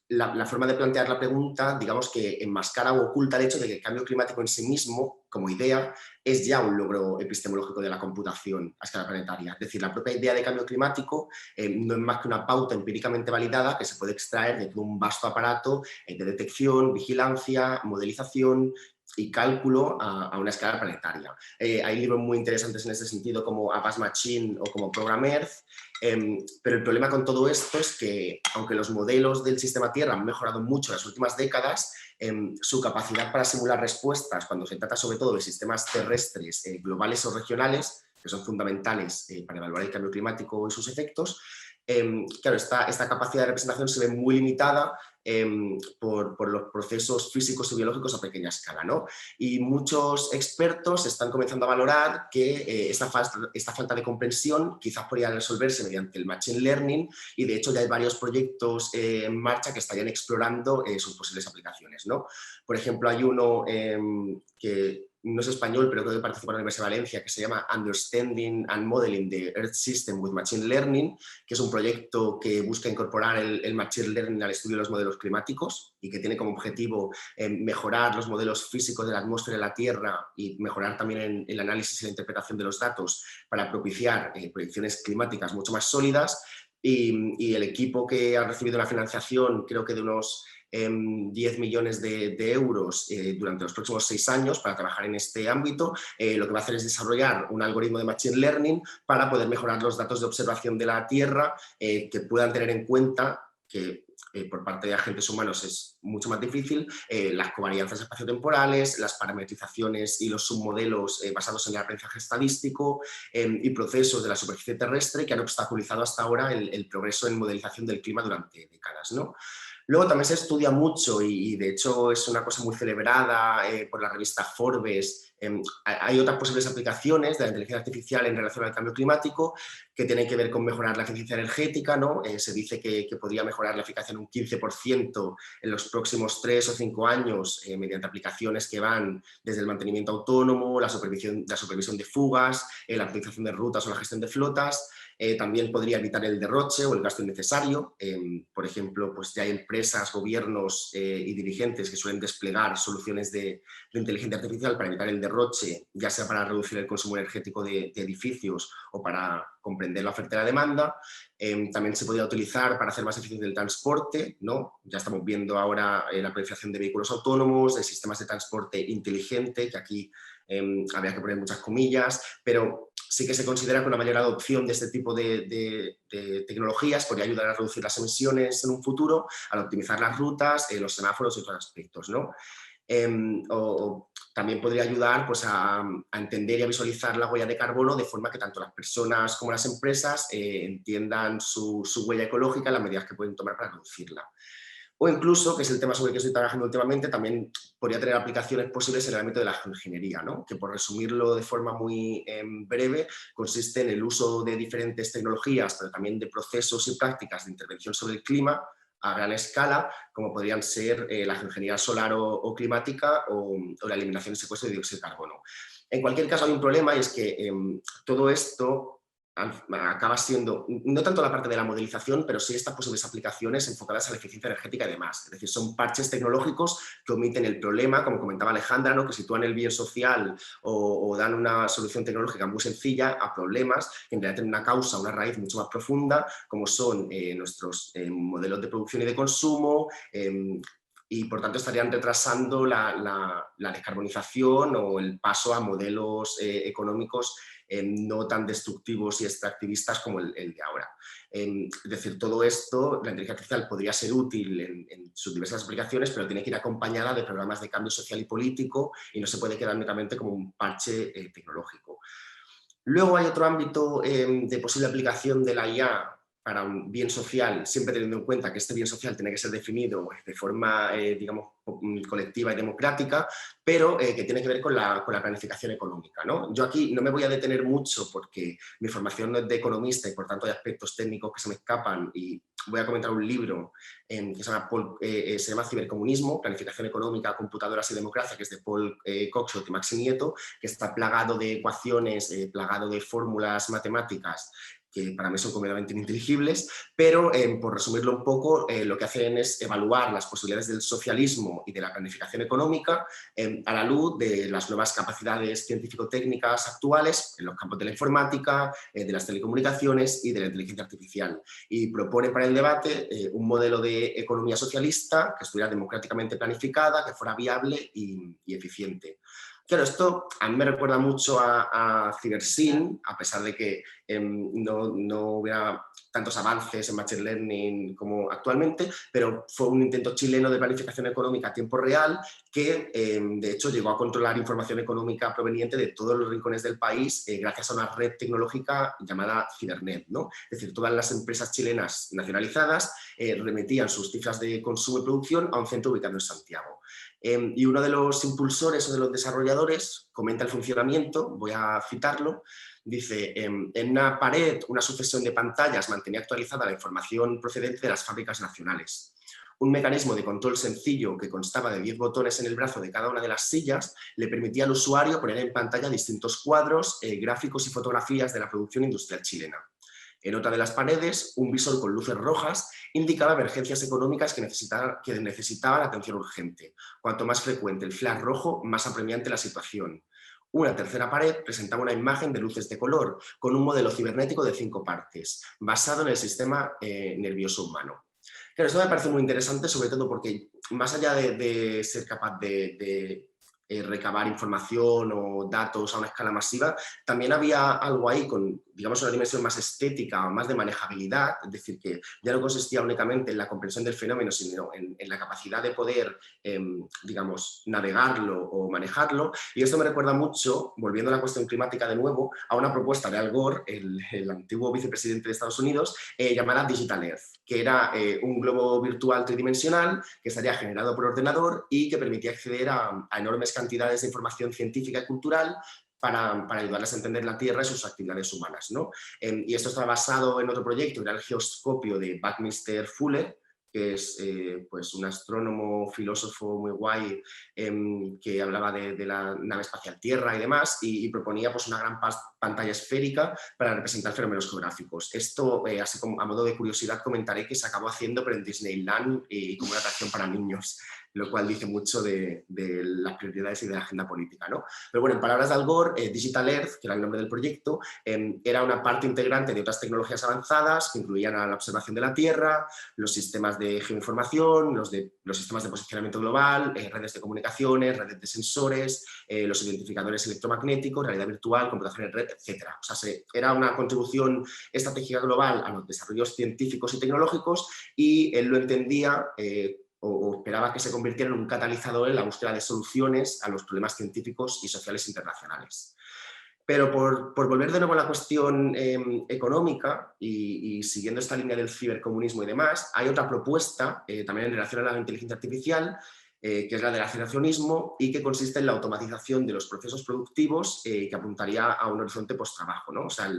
la forma de plantear la pregunta, digamos que enmascara o oculta el hecho de que el cambio climático en sí mismo, como idea, es ya un logro epistemológico de la computación a escala planetaria. Es decir, la propia idea de cambio climático no es más que una pauta empíricamente validada que se puede extraer de todo un vasto aparato de detección, vigilancia, modelización y cálculo a una escala planetaria. Hay libros muy interesantes en este sentido como Avast Machine o como Program Earth, pero el problema con todo esto es que, aunque los modelos del sistema Tierra han mejorado mucho en las últimas décadas, su capacidad para simular respuestas, cuando se trata sobre todo de sistemas terrestres globales o regionales, que son fundamentales para evaluar el cambio climático y sus efectos, claro, esta capacidad de representación se ve muy limitada por los procesos físicos y biológicos a pequeña escala, ¿no? Y muchos expertos están comenzando a valorar que esta falta de comprensión quizás podría resolverse mediante el Machine Learning, y de hecho ya hay varios proyectos en marcha que estarían explorando sus posibles aplicaciones, ¿no? Por ejemplo, hay uno que no es español, pero creo que participa en la Universidad de Valencia, que se llama Understanding and Modeling the Earth System with Machine Learning, que es un proyecto que busca incorporar el Machine Learning al estudio de los modelos climáticos y que tiene como objetivo mejorar los modelos físicos de la atmósfera de la Tierra y mejorar también en el análisis y la interpretación de los datos para propiciar proyecciones climáticas mucho más sólidas. Y el equipo que ha recibido la financiación, creo que de unos 10 millones de euros durante los próximos 6 años para trabajar en este ámbito, lo que va a hacer es desarrollar un algoritmo de Machine Learning para poder mejorar los datos de observación de la Tierra, que puedan tener en cuenta que por parte de agentes humanos es mucho más difícil, las covarianzas espaciotemporales, las parametrizaciones y los submodelos basados en el aprendizaje estadístico y procesos de la superficie terrestre que han obstaculizado hasta ahora el progreso en modelización del clima durante décadas, ¿no? Luego también se estudia mucho y de hecho es una cosa muy celebrada por la revista Forbes. Hay otras posibles aplicaciones de la inteligencia artificial en relación al cambio climático que tienen que ver con mejorar la eficiencia energética, ¿no? Se dice que podría mejorar la eficacia en un 15% en los próximos 3 o 5 años mediante aplicaciones que van desde el mantenimiento autónomo, la supervisión de fugas, la optimización de rutas o la gestión de flotas. También podría evitar el derroche o el gasto innecesario. Por ejemplo, pues ya hay empresas, gobiernos y dirigentes que suelen desplegar soluciones de inteligencia artificial para evitar el derroche, ya sea para reducir el consumo energético de edificios o para comprender la oferta y la demanda. También se podría utilizar para hacer más eficiente el transporte, ¿no? Ya estamos viendo ahora la proliferación de vehículos autónomos, de sistemas de transporte inteligente, que aquí habría que poner muchas comillas, pero sí que se considera que una mayor adopción de este tipo de tecnologías podría ayudar a reducir las emisiones en un futuro, al optimizar las rutas, los semáforos y otros aspectos, ¿no? O también podría ayudar pues, a entender y a visualizar la huella de carbono de forma que tanto las personas como las empresas entiendan su huella ecológica y las medidas que pueden tomar para reducirla. O incluso, que es el tema sobre el que estoy trabajando últimamente, también podría tener aplicaciones posibles en el ámbito de la geoingeniería, ¿no? Que por resumirlo de forma muy breve, consiste en el uso de diferentes tecnologías, pero también de procesos y prácticas de intervención sobre el clima a gran escala, como podrían ser la geoingeniería solar o climática o la eliminación y secuestro de dióxido de carbono. En cualquier caso hay un problema y es que todo esto acaba siendo, no tanto la parte de la modelización, pero sí estas posibles aplicaciones enfocadas a la eficiencia energética y demás. Es decir, son parches tecnológicos que omiten el problema, como comentaba Alejandra, ¿no? Que sitúan el bien social o dan una solución tecnológica muy sencilla a problemas que en realidad tienen una causa, una raíz mucho más profunda, como son nuestros modelos de producción y de consumo, y por tanto estarían retrasando la descarbonización o el paso a modelos económicos no tan destructivos y extractivistas como el de ahora. Es decir, todo esto, la inteligencia artificial podría ser útil en sus diversas aplicaciones, pero tiene que ir acompañada de programas de cambio social y político y no se puede quedar netamente como un parche tecnológico. Luego hay otro ámbito de posible aplicación de la IA para un bien social, siempre teniendo en cuenta que este bien social tiene que ser definido de forma, digamos, colectiva y democrática, pero que tiene que ver con la planificación económica, ¿no? Yo aquí no me voy a detener mucho porque mi formación no es de economista y por tanto hay aspectos técnicos que se me escapan, y voy a comentar un libro que se llama Cibercomunismo, Planificación Económica, Computadoras y Democracia, que es de Paul Coxshott y Maxi Nieto, que está plagado de ecuaciones, plagado de fórmulas matemáticas que para mí son completamente ininteligibles, pero por resumirlo un poco, lo que hacen es evaluar las posibilidades del socialismo y de la planificación económica a la luz de las nuevas capacidades científico-técnicas actuales en los campos de la informática, de las telecomunicaciones y de la inteligencia artificial. Y propone para el debate un modelo de economía socialista que estuviera democráticamente planificada, que fuera viable y eficiente. Claro, esto a mí me recuerda mucho a CiberSyn, a pesar de que no hubiera tantos avances en Machine Learning como actualmente, pero fue un intento chileno de planificación económica a tiempo real que, de hecho, llegó a controlar información económica proveniente de todos los rincones del país gracias a una red tecnológica llamada Cibernet, ¿no? Es decir, todas las empresas chilenas nacionalizadas remitían sus cifras de consumo y producción a un centro ubicado en Santiago. Y uno de los impulsores o de los desarrolladores comenta el funcionamiento, voy a citarlo, dice, en una pared, una sucesión de pantallas mantenía actualizada la información procedente de las fábricas nacionales. Un mecanismo de control sencillo que constaba de 10 botones en el brazo de cada una de las sillas le permitía al usuario poner en pantalla distintos cuadros, gráficos y fotografías de la producción industrial chilena. En otra de las paredes, un visor con luces rojas indicaba emergencias económicas que necesitaban atención urgente. Cuanto más frecuente el flash rojo, más apremiante la situación. Una tercera pared presentaba una imagen de luces de color, con un modelo cibernético de 5 partes, basado en el sistema nervioso humano. Claro, esto me parece muy interesante, sobre todo porque más allá de ser capaz de recabar información o datos a una escala masiva, también había algo ahí con, digamos, una dimensión más estética, más de manejabilidad, es decir, que ya no consistía únicamente en la comprensión del fenómeno, sino en la capacidad de poder, digamos, navegarlo o manejarlo. Y esto me recuerda mucho, volviendo a la cuestión climática de nuevo, a una propuesta de Al Gore, el antiguo vicepresidente de Estados Unidos, llamada Digital Earth, que era un globo virtual tridimensional que estaría generado por ordenador y que permitía acceder a enormes cantidades de información científica y cultural para ayudarles a entender la Tierra y sus actividades humanas, ¿no? Y esto está basado en otro proyecto, que era el geoscopio de Buckminster Fuller, que es pues un astrónomo, filósofo muy guay, que hablaba de la nave espacial Tierra y demás, y proponía pues, una gran pantalla esférica para representar fenómenos geográficos. Esto, así como a modo de curiosidad, comentaré que se acabó haciendo, pero en Disneyland y como una atracción para niños, lo cual dice mucho de las prioridades y de la agenda política, ¿no? Pero bueno, en palabras de Al Gore, Digital Earth, que era el nombre del proyecto, era una parte integrante de otras tecnologías avanzadas que incluían a la observación de la Tierra, los sistemas de geoinformación, los sistemas de posicionamiento global, redes de comunicaciones, redes de sensores, los identificadores electromagnéticos, realidad virtual, computación en red, etc. O sea, era una contribución estratégica global a los desarrollos científicos y tecnológicos, y él lo entendía o esperaba que se convirtiera en un catalizador en la búsqueda de soluciones a los problemas científicos y sociales internacionales. Pero por volver de nuevo a la cuestión económica y siguiendo esta línea del cibercomunismo y demás, hay otra propuesta también en relación a la inteligencia artificial, que es la del aceleracionismo y que consiste en la automatización de los procesos productivos que apuntaría a un horizonte post-trabajo, ¿no? O sea,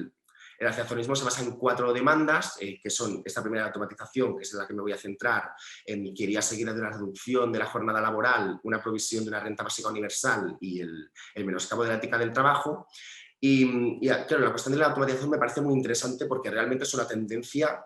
el aceleracionismo se basa en 4 demandas, que son esta primera automatización, que es en la que me voy a centrar, que iría seguida de una reducción de la jornada laboral, una provisión de una renta básica universal y el menoscabo de la ética del trabajo. Y claro, la cuestión de la automatización me parece muy interesante porque realmente es una tendencia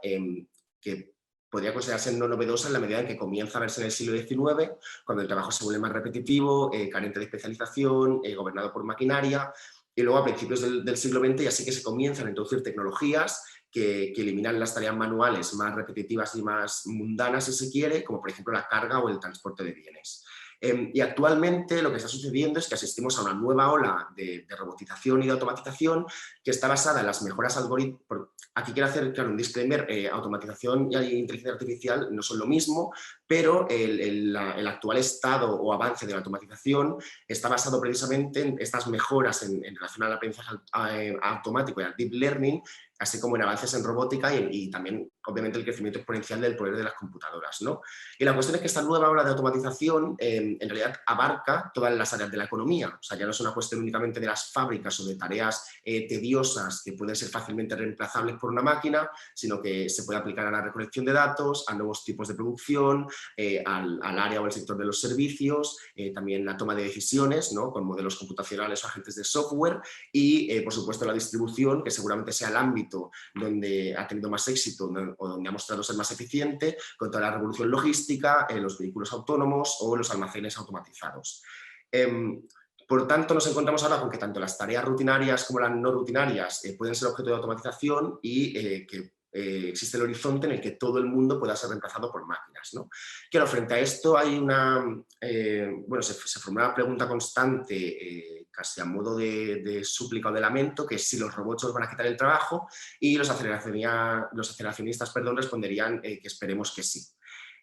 que podría considerarse no novedosa en la medida en que comienza a verse en el siglo XIX, cuando el trabajo se vuelve más repetitivo, carente de especialización, gobernado por maquinaria. Y luego a principios del siglo XX ya sí que se comienzan a introducir tecnologías que eliminan las tareas manuales más repetitivas y más mundanas, si se quiere, como por ejemplo la carga o el transporte de bienes. Y actualmente lo que está sucediendo es que asistimos a una nueva ola de robotización y de automatización que está basada en las mejoras algorítmicas. Aquí quiero hacer, claro, un disclaimer, automatización y inteligencia artificial no son lo mismo, pero el actual estado o avance de la automatización está basado precisamente en estas mejoras en relación al aprendizaje automático y al deep learning, así como en avances en robótica y también, obviamente, el crecimiento exponencial del poder de las computadoras, ¿no? Y la cuestión es que esta nueva ola de automatización en realidad abarca todas las áreas de la economía. O sea, ya no es una cuestión únicamente de las fábricas o de tareas tediosas que pueden ser fácilmente reemplazables por una máquina, sino que se puede aplicar a la recolección de datos, a nuevos tipos de producción, al área o al sector de los servicios, también la toma de decisiones, ¿no? Con modelos computacionales o agentes de software y, por supuesto, la distribución, que seguramente sea el ámbito ámbito donde ha tenido más éxito o donde ha mostrado ser más eficiente, con toda la revolución logística, los vehículos autónomos o los almacenes automatizados. Por tanto, nos encontramos ahora con que tanto las tareas rutinarias como las no rutinarias pueden ser objeto de automatización y que existe el horizonte en el que todo el mundo pueda ser reemplazado por máquinas, ¿no? Claro, frente a esto hay se formula una pregunta constante, casi a modo de súplica o de lamento, que es si los robots nos van a quitar el trabajo, y los aceleracionistas responderían que esperemos que sí.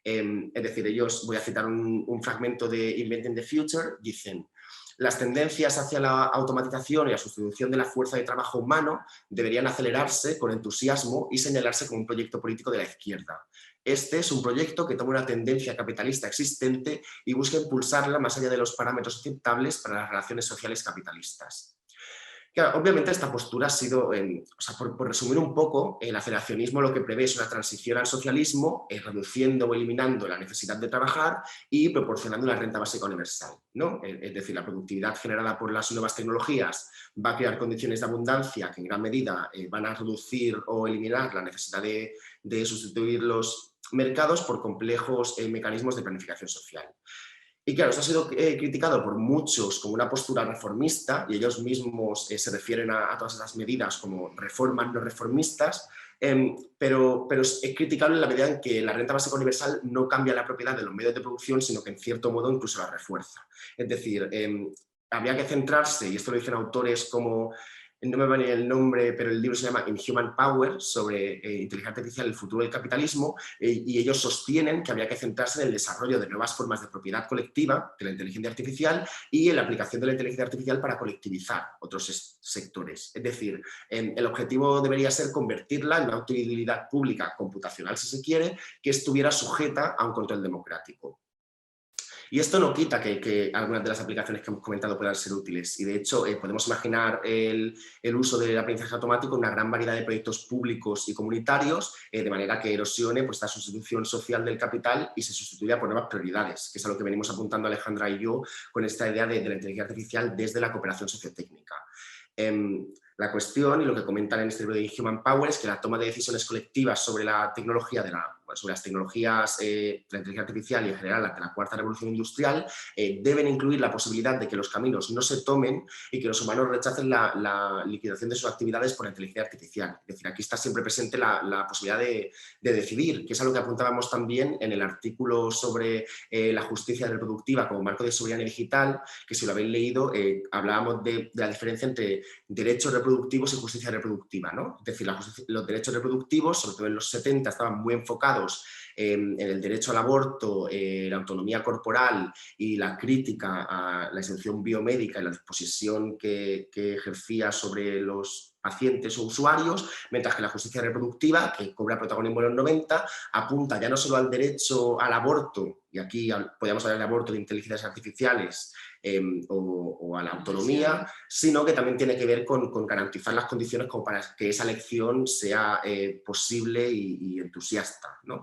Es decir, ellos, voy a citar un fragmento de Inventing the Future, dicen: las tendencias hacia la automatización y la sustitución de la fuerza de trabajo humano deberían acelerarse con entusiasmo y señalarse como un proyecto político de la izquierda. Este es un proyecto que toma una tendencia capitalista existente y busca impulsarla más allá de los parámetros aceptables para las relaciones sociales capitalistas. Claro, obviamente esta postura ha sido, por resumir un poco, el aceleracionismo lo que prevé es una transición al socialismo, reduciendo o eliminando la necesidad de trabajar y proporcionando una renta básica universal, ¿no? Es decir, la productividad generada por las nuevas tecnologías va a crear condiciones de abundancia que en gran medida van a reducir o eliminar la necesidad de sustituir los mercados por complejos mecanismos de planificación social. Y claro, esto ha sido criticado por muchos como una postura reformista, y ellos mismos se refieren a todas esas medidas como reformas no reformistas, pero es criticable en la medida en que la renta básica universal no cambia la propiedad de los medios de producción, sino que en cierto modo incluso la refuerza. Es decir, habría que centrarse, y esto lo dicen autores como, no me va a venir el nombre, pero el libro se llama Inhuman Power, sobre inteligencia artificial, el futuro del capitalismo, y ellos sostienen que habría que centrarse en el desarrollo de nuevas formas de propiedad colectiva de la inteligencia artificial y en la aplicación de la inteligencia artificial para colectivizar otros sectores. Es decir, el objetivo debería ser convertirla en una utilidad pública computacional, si se quiere, que estuviera sujeta a un control democrático. Y esto no quita que algunas de las aplicaciones que hemos comentado puedan ser útiles, y de hecho podemos imaginar el uso del aprendizaje automático en una gran variedad de proyectos públicos y comunitarios, de manera que erosione esta sustitución social del capital y se sustituya por nuevas prioridades, que es a lo que venimos apuntando Alejandra y yo con esta idea de la inteligencia artificial desde la cooperación sociotécnica. La cuestión, y lo que comentan en este libro de Human Power, es que la toma de decisiones colectivas sobre la tecnología, sobre las tecnologías, la inteligencia artificial y en general de la cuarta revolución industrial, deben incluir la posibilidad de que los caminos no se tomen y que los humanos rechacen la liquidación de sus actividades por la inteligencia artificial. Es decir, aquí está siempre presente la posibilidad de decidir, que es algo que apuntábamos también en el artículo sobre la justicia reproductiva como marco de soberanía digital, que si lo habéis leído, hablábamos de la diferencia entre derechos reproductivos y justicia reproductiva, ¿no? Es decir, los derechos reproductivos, sobre todo en los 70, estaban muy enfocados en el derecho al aborto, la autonomía corporal y la crítica a la exención biomédica y la disposición que ejercía sobre los pacientes o usuarios, mientras que la justicia reproductiva, que cobra protagonismo en los 90, apunta ya no solo al derecho al aborto, y aquí podríamos hablar de aborto de inteligencias artificiales, o a la autonomía, sino que también tiene que ver con garantizar las condiciones como para que esa elección sea posible y entusiasta, ¿no?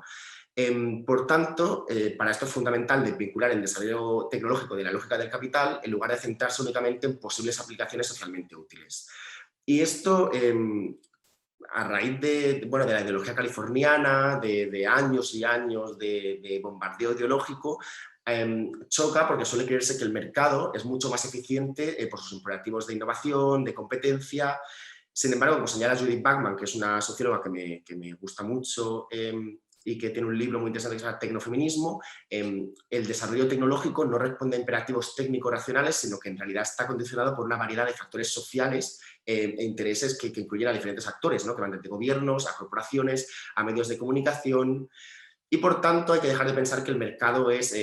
Por tanto, para esto es fundamental vincular el desarrollo tecnológico de la lógica del capital en lugar de centrarse únicamente en posibles aplicaciones socialmente útiles. Y esto, a raíz de la ideología californiana, de años y años de bombardeo ideológico, choca porque suele creerse que el mercado es mucho más eficiente por sus imperativos de innovación, de competencia. Sin embargo, como señala Judith Bachman, que es una socióloga que me gusta mucho y que tiene un libro muy interesante que se llama Tecnofeminismo, el desarrollo tecnológico no responde a imperativos técnico-racionales, sino que en realidad está condicionado por una variedad de factores sociales e intereses que incluyen a diferentes actores, ¿no? Que van desde gobiernos, a corporaciones, a medios de comunicación. Y por tanto hay que dejar de pensar que el mercado es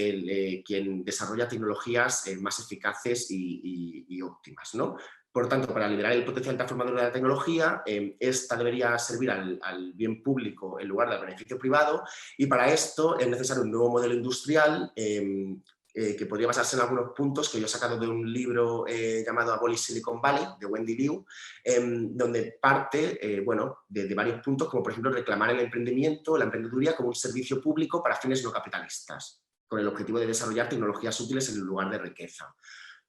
quien desarrolla tecnologías más eficaces y óptimas, ¿no? Por tanto, para liberar el potencial transformador de la tecnología, esta debería servir al bien público en lugar del beneficio privado, y para esto es necesario un nuevo modelo industrial que podría basarse en algunos puntos que yo he sacado de un libro llamado Abolish Silicon Valley, de Wendy Liu, donde parte de varios puntos, como por ejemplo reclamar el emprendimiento, la emprendeduría como un servicio público para fines no capitalistas, con el objetivo de desarrollar tecnologías útiles en lugar de riqueza.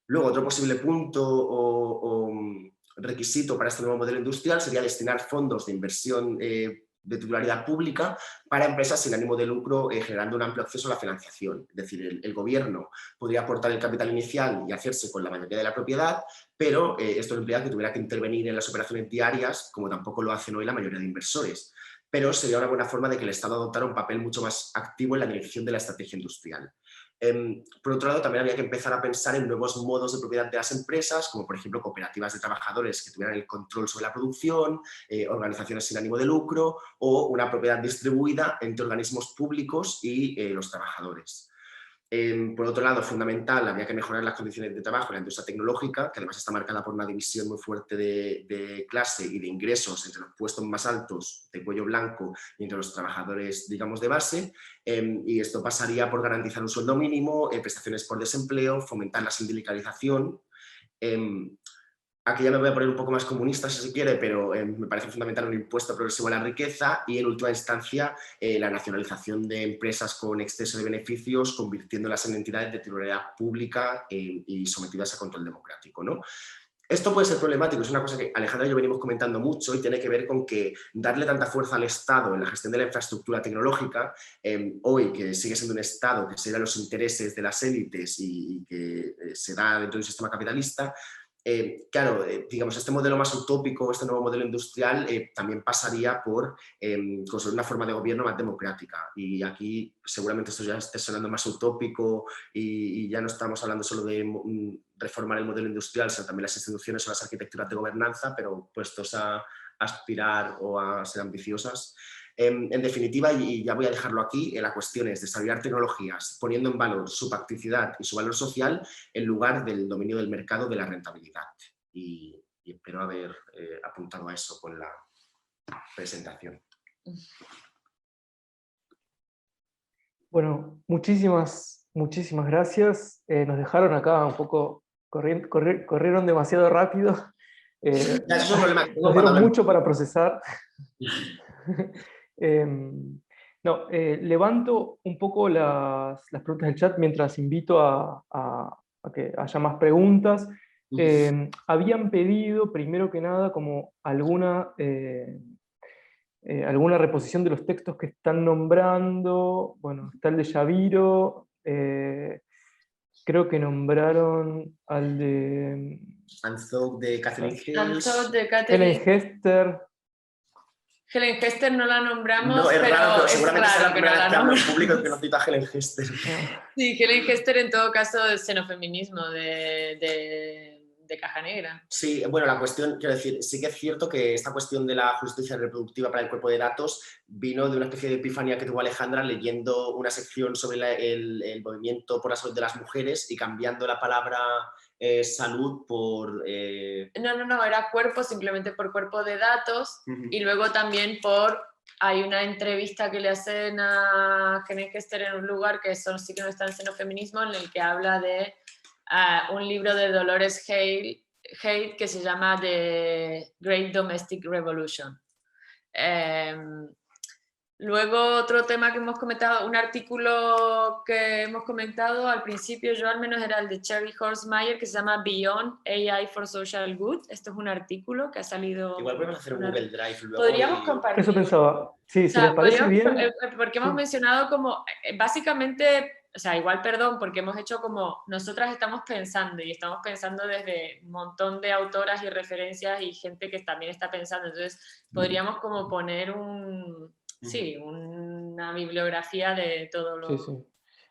Luego, otro posible punto o requisito para este nuevo modelo industrial sería destinar fondos de inversión de titularidad pública para empresas sin ánimo de lucro, generando un amplio acceso a la financiación. Es decir, el gobierno podría aportar el capital inicial y hacerse con la mayoría de la propiedad, pero esto implica que tuviera que intervenir en las operaciones diarias, como tampoco lo hacen hoy la mayoría de inversores. Pero sería una buena forma de que el Estado adoptara un papel mucho más activo en la dirección de la estrategia industrial. Por otro lado, también habría que empezar a pensar en nuevos modos de propiedad de las empresas, como por ejemplo cooperativas de trabajadores que tuvieran el control sobre la producción, organizaciones sin ánimo de lucro o una propiedad distribuida entre organismos públicos y los trabajadores. Por otro lado, fundamental, habría que mejorar las condiciones de trabajo en la industria tecnológica, que además está marcada por una división muy fuerte de clase y de ingresos entre los puestos más altos de cuello blanco y entre los trabajadores, digamos, de base, y esto pasaría por garantizar un sueldo mínimo, prestaciones por desempleo, fomentar la sindicalización. Aquí ya me voy a poner un poco más comunista si se quiere, pero me parece fundamental un impuesto progresivo a la riqueza y en última instancia la nacionalización de empresas con exceso de beneficios, convirtiéndolas en entidades de titularidad pública y sometidas a control democrático, ¿no? Esto puede ser problemático, es una cosa que Alejandra y yo venimos comentando mucho y tiene que ver con que darle tanta fuerza al Estado en la gestión de la infraestructura tecnológica, hoy que sigue siendo un Estado que se da los intereses de las élites y que se da dentro de un sistema capitalista, claro, digamos, este modelo más utópico, este nuevo modelo industrial, también pasaría por construir una forma de gobierno más democrática. Y aquí seguramente esto ya esté sonando más utópico y ya no estamos hablando solo de reformar el modelo industrial, sino también las instituciones o las arquitecturas de gobernanza, pero puestos a aspirar o a ser ambiciosas. En definitiva, y ya voy a dejarlo aquí, la cuestión es desarrollar tecnologías poniendo en valor su practicidad y su valor social en lugar del dominio del mercado de la rentabilidad. Y espero haber apuntado a eso con la presentación.
Bueno, muchísimas gracias. Nos dejaron acá un poco, corrieron demasiado rápido.
Eso es un problema.
Nos dieron mucho para procesar. No, levanto un poco las preguntas del chat mientras invito a que haya más preguntas. Habían pedido, primero que nada, como alguna reposición de los textos que están nombrando. Bueno, está el de Yaviro, creo que nombraron al de
Anzog de Catherine
Helen Hester.
Helen Hester no la nombramos,
no, es
pero
raro, pero
es
seguramente
raro
será la
que no
primera
la
vez que hablo en
nombramos.
público que no cita a Helen Hester.
Sí, Helen Hester en todo caso es xenofeminismo de caja negra.
Sí, bueno, la cuestión, quiero decir, sí que es cierto que esta cuestión de la justicia reproductiva para el cuerpo de datos vino de una especie de epifanía que tuvo Alejandra leyendo una sección sobre el movimiento por la salud de las mujeres y cambiando la palabra salud por...
No, era cuerpo simplemente por cuerpo de datos y luego también hay una entrevista que le hacen a Helen Hester en un lugar que eso sí que no está en xenofeminismo, en el que habla de un libro de Dolores Haidt que se llama The Great Domestic Revolution. Luego otro tema que hemos comentado, un artículo que hemos comentado al principio, yo al menos, era el de Cherry Horsemeyer, que se llama Beyond AI for Social Good. Esto es un artículo que ha salido...
Igual podemos hacer un Google Drive luego.
Podríamos compartir.
Eso pensaba. Sí, si les parece bien.
Porque hemos mencionado como, básicamente, o sea, igual perdón, porque hemos hecho como, nosotras estamos pensando y estamos pensando desde un montón de autoras y referencias y gente que también está pensando. Entonces, podríamos como poner una bibliografía de todo lo...
Sí.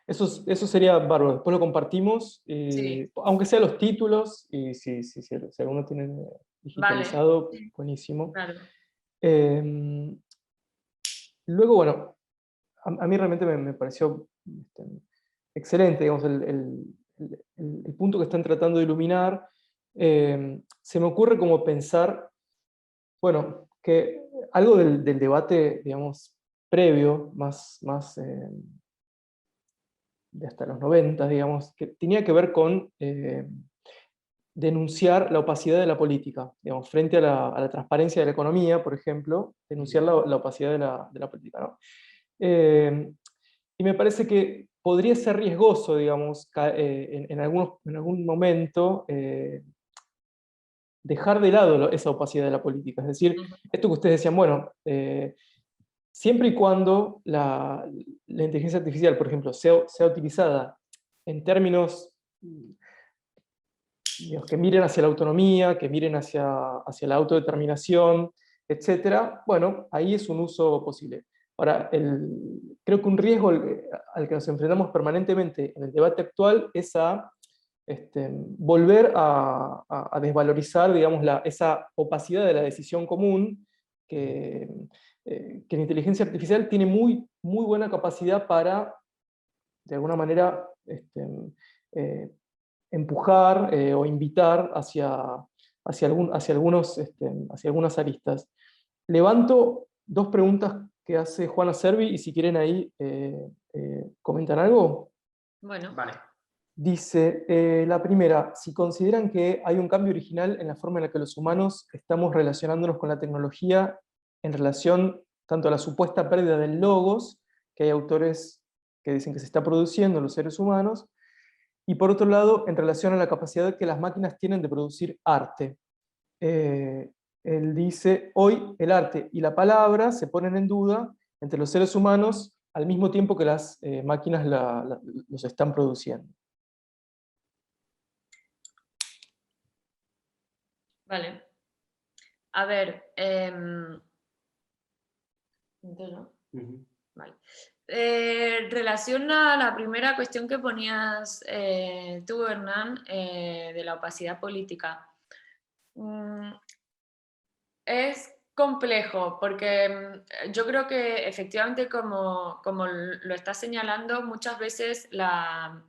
Eso sería bárbaro. Después lo compartimos,
Sí.
aunque sea los títulos, y si alguno tiene digitalizado,
vale.
buenísimo.
Claro.
Luego, bueno, a mí realmente me pareció excelente, digamos, el punto que están tratando de iluminar. Se me ocurre como pensar, bueno, que algo del debate, digamos, previo, más de hasta los 90, digamos, que tenía que ver con denunciar la opacidad de la política, digamos, frente a la transparencia de la economía, por ejemplo, denunciar la opacidad de la política, ¿no? Y me parece que podría ser riesgoso, digamos, en algún momento dejar de lado esa opacidad de la política. Es decir, esto que ustedes decían, bueno, siempre y cuando la inteligencia artificial, por ejemplo, sea utilizada en términos, digamos, que miren hacia la autonomía, que miren hacia la autodeterminación, etc., bueno, ahí es un uso posible. Ahora, creo que un riesgo al que nos enfrentamos permanentemente en el debate actual es a volver a desvalorizar, digamos, esa opacidad de la decisión común, que la inteligencia artificial tiene muy, muy buena capacidad para, de alguna manera, empujar o invitar hacia algunas aristas. Levanto dos preguntas que hace Juana Servi, y si quieren ahí comentan algo.
Bueno.
Vale.
Dice, la primera, si consideran que hay un cambio original en la forma en la que los humanos estamos relacionándonos con la tecnología en relación tanto a la supuesta pérdida del logos, que hay autores que dicen que se está produciendo en los seres humanos, y por otro lado, en relación a la capacidad que las máquinas tienen de producir arte. Él dice, hoy el arte y la palabra se ponen en duda entre los seres humanos al mismo tiempo que las máquinas los están produciendo.
Vale. A ver, vale. Relación a la primera cuestión que ponías tú, Hernán, de la opacidad política. Es complejo, porque yo creo que efectivamente, como lo estás señalando, muchas veces la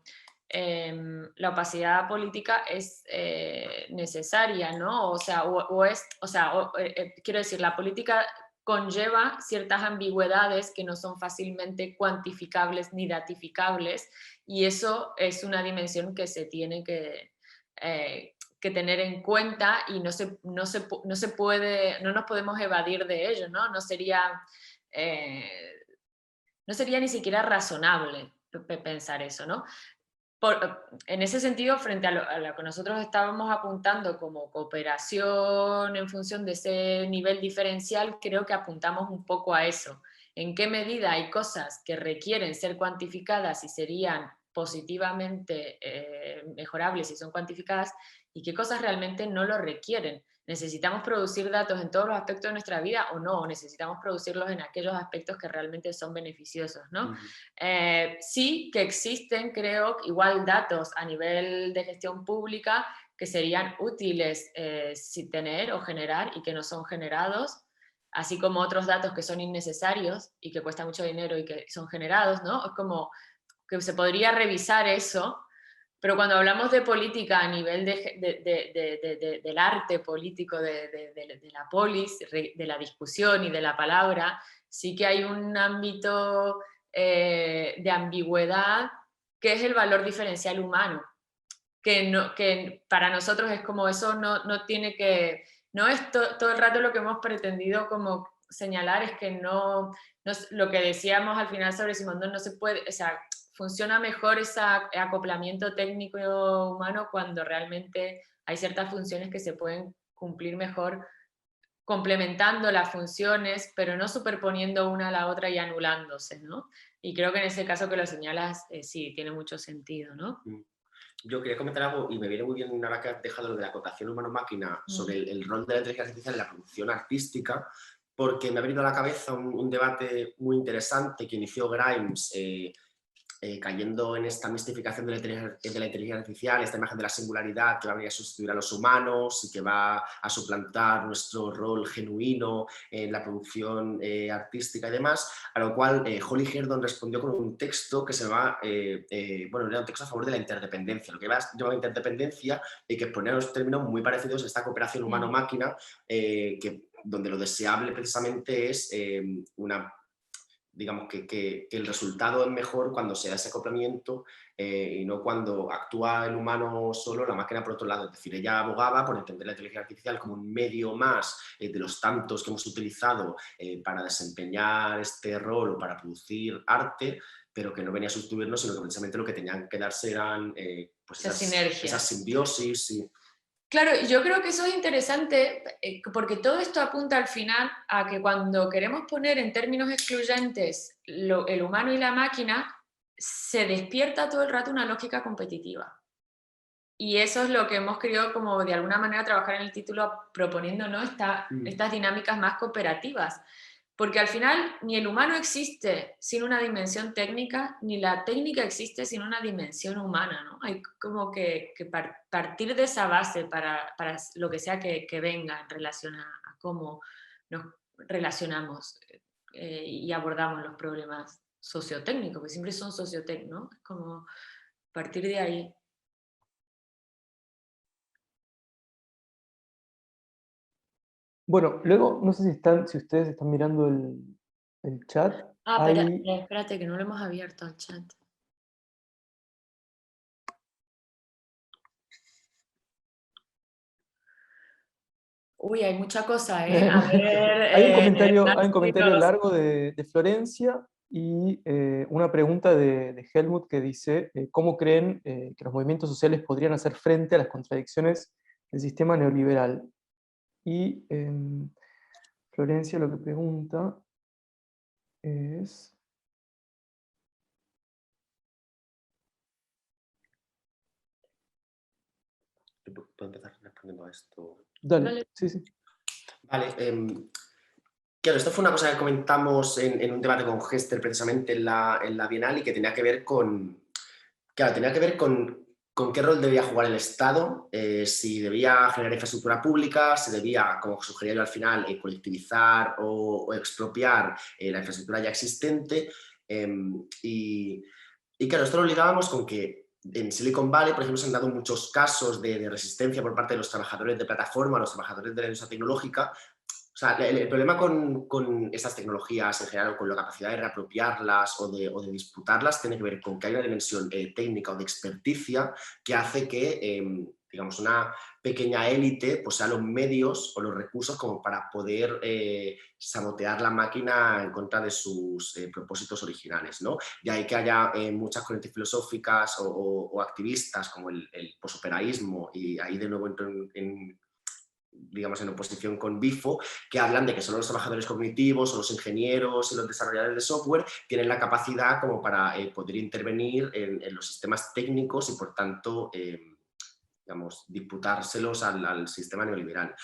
opacidad política es necesaria, ¿no? O sea, quiero decir, la política conlleva ciertas ambigüedades que no son fácilmente cuantificables ni datificables, y eso es una dimensión que se tiene que tener en cuenta, y no nos podemos evadir de ello, ¿no? No sería ni siquiera razonable pensar eso, ¿no? En ese sentido, frente a lo que nosotros estábamos apuntando como cooperación en función de ese nivel diferencial, creo que apuntamos un poco a eso. ¿En qué medida hay cosas que requieren ser cuantificadas y serían positivamente mejorables si son cuantificadas, y qué cosas realmente no lo requieren? ¿Necesitamos producir datos en todos los aspectos de nuestra vida o no? ¿O necesitamos producirlos en aquellos aspectos que realmente son beneficiosos, ¿no? Sí que existen, creo, igual datos a nivel de gestión pública que serían útiles tener o generar y que no son generados, así como otros datos que son innecesarios y que cuesta mucho dinero y que son generados, ¿no? Es como que se podría revisar eso, pero cuando hablamos de política a nivel del arte político, de la polis, de la discusión y de la palabra, sí que hay un ámbito de ambigüedad que es el valor diferencial humano, que para nosotros es como eso no tiene que, no es todo el rato lo que hemos pretendido como señalar, es que no lo que decíamos al final sobre Simondon, no se puede, o sea, funciona mejor ese acoplamiento técnico humano cuando realmente hay ciertas funciones que se pueden cumplir mejor complementando las funciones, pero no superponiendo una a la otra y anulándose, ¿no? Y creo que en ese caso que lo señalas, sí, tiene mucho sentido, ¿no?
Yo quería comentar algo, y me viene muy bien ahora que has dejado lo de la acotación humano-máquina, sobre el rol de la inteligencia artificial en la producción artística, porque me ha venido a la cabeza un debate muy interesante que inició Grimes, cayendo en esta mistificación de la inteligencia artificial, esta imagen de la singularidad que va a venir a sustituir a los humanos y que va a suplantar nuestro rol genuino en la producción artística y demás, a lo cual Holly Herdon respondió con un texto que se llama, bueno, era un texto a favor de la interdependencia, lo que llama interdependencia, y que ponía unos términos muy parecidos a esta cooperación humano-máquina, donde lo deseable precisamente es digamos que el resultado es mejor cuando se da ese acoplamiento y no cuando actúa el humano solo, la máquina por otro lado. Es decir, ella abogaba por entender la inteligencia artificial como un medio más de los tantos que hemos utilizado para desempeñar este rol o para producir arte, pero que no venía a sustituirnos, sino que precisamente lo que tenían que darse eran pues esas simbiosis.
Claro, yo creo que eso es interesante porque todo esto apunta al final a que cuando queremos poner en términos excluyentes el humano y la máquina, se despierta todo el rato una lógica competitiva. Y eso es lo que hemos querido como de alguna manera trabajar en el título proponiendo, ¿no? Estas dinámicas más cooperativas. Porque al final ni el humano existe sin una dimensión técnica, ni la técnica existe sin una dimensión humana, ¿no? Hay como que partir de esa base para lo que sea que venga en relación a cómo nos relacionamos y abordamos los problemas sociotécnicos, que siempre son sociotécnicos, ¿no? Es como partir de ahí.
Bueno, luego, no sé si ustedes están mirando el chat.
Espérate, que no lo hemos abierto al chat. Uy, hay mucha cosa, ¿eh? A ver,
Hay un comentario largo de Florencia y una pregunta de Helmut que dice, ¿cómo creen que los movimientos sociales podrían hacer frente a las contradicciones del sistema neoliberal? Y Florencia lo que pregunta es...
¿Puedo empezar respondiendo a esto?
Dale, sí.
Vale, claro, esto fue una cosa que comentamos en un debate con Hester precisamente en la Bienal y que tenía que ver con qué rol debía jugar el Estado, si debía generar infraestructura pública, si debía, como sugería yo al final, colectivizar o expropiar la infraestructura ya existente. Y claro, esto lo ligábamos con que en Silicon Valley, por ejemplo, se han dado muchos casos de resistencia por parte de los trabajadores de plataforma, los trabajadores de la industria tecnológica. O sea, el problema con estas tecnologías en general o con la capacidad de reapropiarlas o de disputarlas tiene que ver con que hay una dimensión técnica o de experticia que hace que, digamos, una pequeña élite pues sea los medios o los recursos como para poder sabotear la máquina en contra de sus propósitos originales, ¿no? Y hay que haya muchas corrientes filosóficas o activistas como el posoperaísmo, y ahí de nuevo entro digamos, en oposición con Bifo, que hablan de que solo los trabajadores cognitivos o los ingenieros y los desarrolladores de software tienen la capacidad como para poder intervenir en los sistemas técnicos y, por tanto, digamos, disputárselos al sistema neoliberal.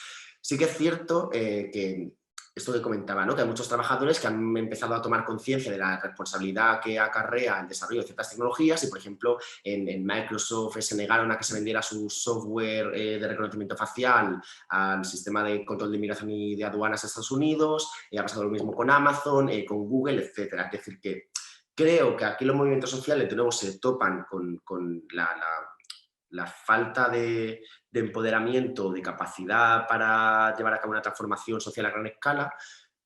Sí que es cierto que esto que comentaba, ¿no? Que hay muchos trabajadores que han empezado a tomar conciencia de la responsabilidad que acarrea el desarrollo de ciertas tecnologías y, por ejemplo, en Microsoft se negaron a que se vendiera su software de reconocimiento facial al sistema de control de inmigración y de aduanas de Estados Unidos, ha pasado lo mismo con Amazon, con Google, etc. Es decir, que creo que aquí los movimientos sociales de nuevo se topan con la falta de empoderamiento, de capacidad para llevar a cabo una transformación social a gran escala,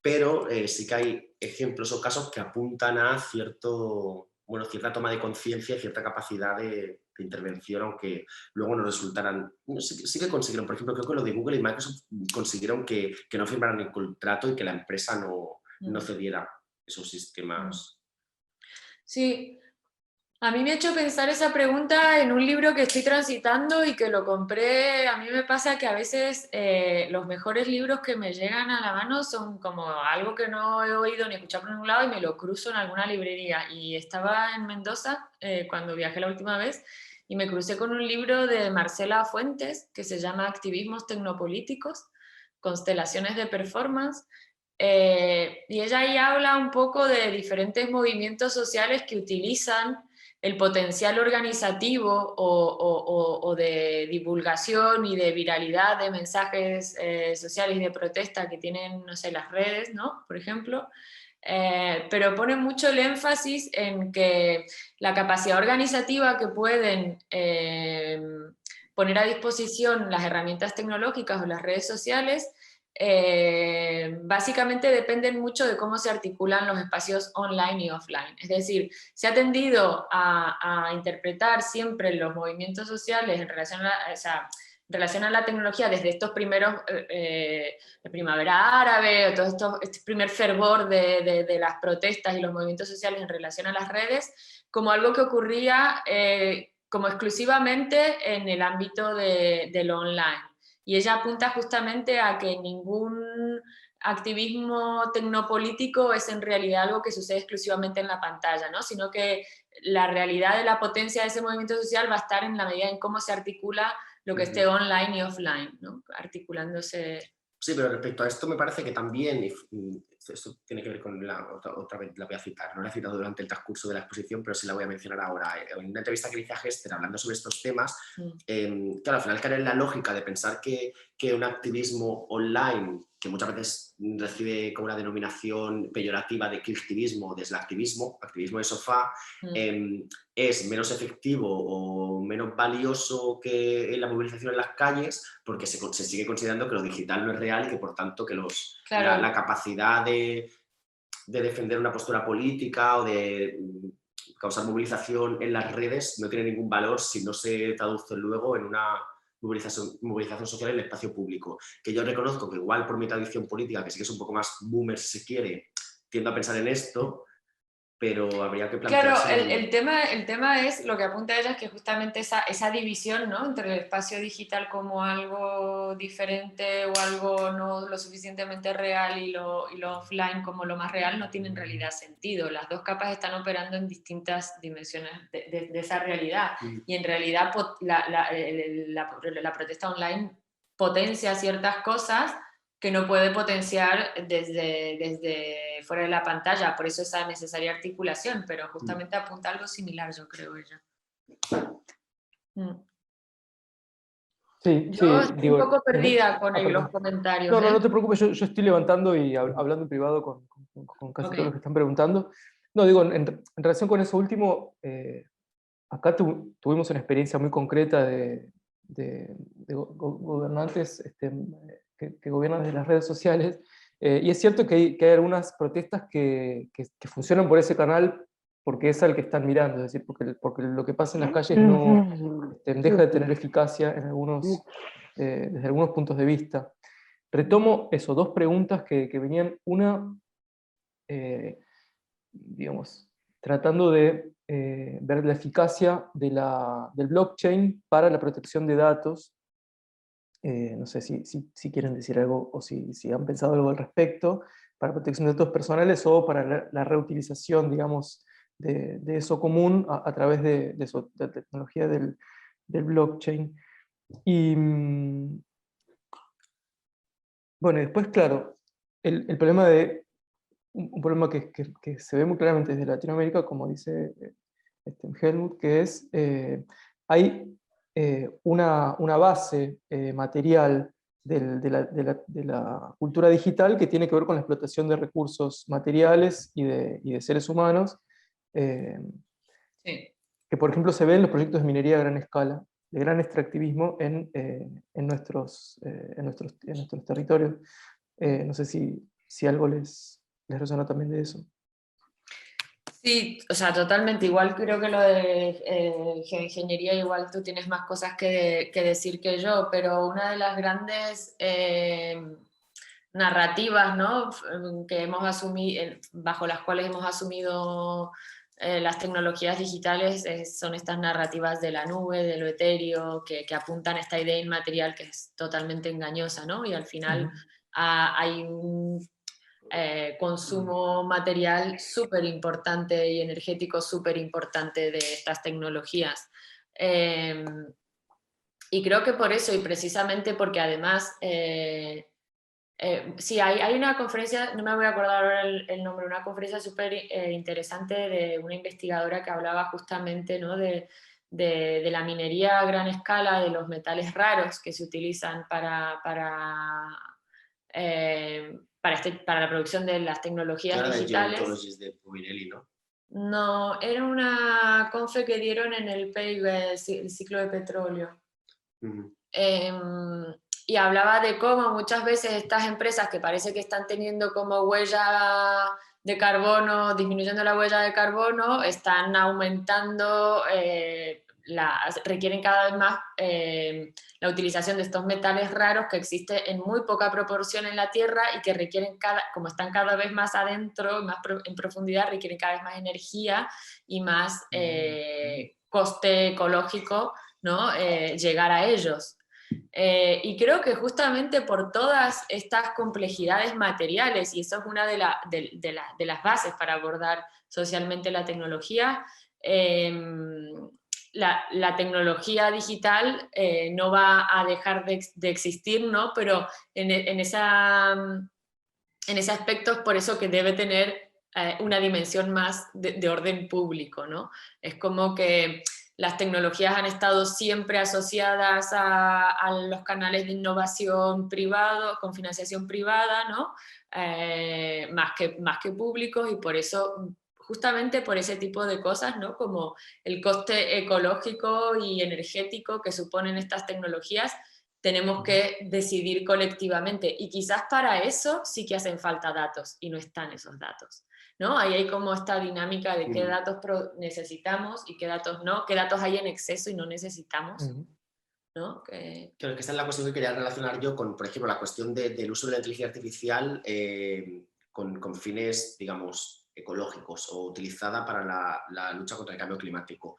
pero sí que hay ejemplos o casos que apuntan a cierta toma de conciencia y cierta capacidad de intervención, aunque luego no resultaran... Sí que consiguieron, por ejemplo, creo que lo de Google y Microsoft consiguieron que no firmaran el contrato y que la empresa no cediera esos sistemas.
Sí. A mí me ha hecho pensar esa pregunta en un libro que estoy transitando y que lo compré. A mí me pasa que a veces los mejores libros que me llegan a la mano son como algo que no he oído ni escuchado por ningún lado y me lo cruzo en alguna librería. Y estaba en Mendoza cuando viajé la última vez y me crucé con un libro de Marcela Fuentes que se llama Activismos Tecnopolíticos, Constelaciones de Performance. Y ella ahí habla un poco de diferentes movimientos sociales que utilizan el potencial organizativo o de divulgación y de viralidad de mensajes sociales y de protesta que tienen, no sé, las redes, ¿no? Por ejemplo, pero pone mucho el énfasis en que la capacidad organizativa que pueden poner a disposición las herramientas tecnológicas o las redes sociales básicamente dependen mucho de cómo se articulan los espacios online y offline. Es decir, se ha tendido a interpretar siempre los movimientos sociales en relación a la tecnología desde estos primeros, la primavera árabe, o todo este primer fervor de las protestas y los movimientos sociales en relación a las redes, como algo que ocurría como exclusivamente en el ámbito de lo online. y ella apunta justamente a que ningún activismo tecnopolítico es en realidad algo que sucede exclusivamente en la pantalla, ¿no? Sino que la realidad de la potencia de ese movimiento social va a estar en la medida en cómo se articula lo que esté online y offline, ¿no? Articulándose.
Sí, pero respecto a esto me parece que también, esto tiene que ver con otra vez la voy a citar, no la he citado durante el transcurso de la exposición, pero sí la voy a mencionar ahora. En una entrevista que le hice a Hester hablando sobre estos temas, claro, al final caer en la lógica de pensar que un activismo online, que muchas veces recibe como una denominación peyorativa de clicktivismo, deslactivismo, activismo de sofá, es menos efectivo o menos valioso que la movilización en las calles, porque se sigue considerando que lo digital no es real y que por tanto que
Claro.
la capacidad de defender una postura política o de causar movilización en las redes no tiene ningún valor si no se traduce luego en una movilización social en el espacio público. Que yo reconozco que igual por mi tradición política, que sí que es un poco más boomer si se quiere, tiendo a pensar en esto, pero habría que plantearse...
Claro, el tema es, lo que apunta ella, es que justamente esa división, ¿no?, entre el espacio digital como algo diferente o algo no lo suficientemente real y lo offline como lo más real no tiene en realidad sentido. Las dos capas están operando en distintas dimensiones de esa realidad. Y en realidad la protesta online potencia ciertas cosas que no puede potenciar desde fuera de la pantalla, por eso esa necesaria articulación, pero justamente apunta a algo similar, yo creo ella.
Sí,
Yo estoy
digo,
un poco perdida con los comentarios.
No, te preocupes, yo estoy levantando y hablando en privado con casi todos los que están preguntando. No, digo, en relación con eso último, acá tuvimos una experiencia muy concreta de gobernantes que gobiernan desde las redes sociales, y es cierto que hay algunas protestas que funcionan por ese canal porque es al que están mirando, es decir, porque lo que pasa en las calles no deja de tener eficacia en desde algunos puntos de vista. Retomo eso, dos preguntas que venían. Una, digamos, tratando de ver la eficacia del blockchain para la protección de datos. No sé si quieren decir algo o si han pensado algo al respecto, para protección de datos personales o para la reutilización, digamos, de eso común a través de la tecnología del blockchain. Y bueno, después, claro, el problema un problema que se ve muy claramente desde Latinoamérica, como dice Helmut, que es, hay una base material de la cultura digital que tiene que ver con la explotación de recursos materiales y de seres humanos, que por ejemplo se ve en los proyectos de minería a gran escala, de gran extractivismo en nuestros territorios. No sé si algo les resuena también de eso.
Sí, o sea, totalmente. Igual creo que lo de geoingeniería, igual tú tienes más cosas que decir que yo, pero una de las grandes narrativas, ¿no?, que hemos asumido, bajo las cuales hemos asumido las tecnologías digitales, son estas narrativas de la nube, de lo etéreo, que apuntan a esta idea inmaterial que es totalmente engañosa, ¿no? Y al final hay un consumo material súper importante y energético súper importante de estas tecnologías. Y creo que por eso, y precisamente porque además... sí, hay una conferencia, no me voy a acordar ahora el nombre, una conferencia súper interesante de una investigadora que hablaba justamente, ¿no?, de la minería a gran escala, de los metales raros que se utilizan para la producción de las tecnologías digitales.
De Puinelli, ¿no?
No, era una confe que dieron en el PIB, el ciclo de petróleo. Y hablaba de cómo muchas veces estas empresas que parece que están teniendo como huella de carbono, disminuyendo la huella de carbono, están aumentando, requieren cada vez más la utilización de estos metales raros que existen en muy poca proporción en la Tierra y que requieren, como están cada vez más adentro, más en profundidad, requieren cada vez más energía y más coste ecológico, ¿no?, llegar a ellos. Y creo que justamente por todas estas complejidades materiales, y eso es una de las bases para abordar socialmente la tecnología, la tecnología digital no va a dejar de existir, ¿no? Pero en ese aspecto es por eso que debe tener una dimensión más de orden público, ¿no? Es como que las tecnologías han estado siempre asociadas a los canales de innovación privados, con financiación privada, ¿no? Más que públicos, y por eso, justamente por ese tipo de cosas, ¿no? Como el coste ecológico y energético que suponen estas tecnologías, tenemos que decidir colectivamente, y quizás para eso sí que hacen falta datos, y no están esos datos, ¿no? Ahí hay como esta dinámica de qué datos necesitamos y qué datos no, qué datos hay en exceso y no necesitamos, ¿no?
Creo que esta es la cuestión que quería relacionar yo con, por ejemplo, la cuestión del uso de la inteligencia artificial con fines, digamos, ecológicos, o utilizada para la lucha contra el cambio climático.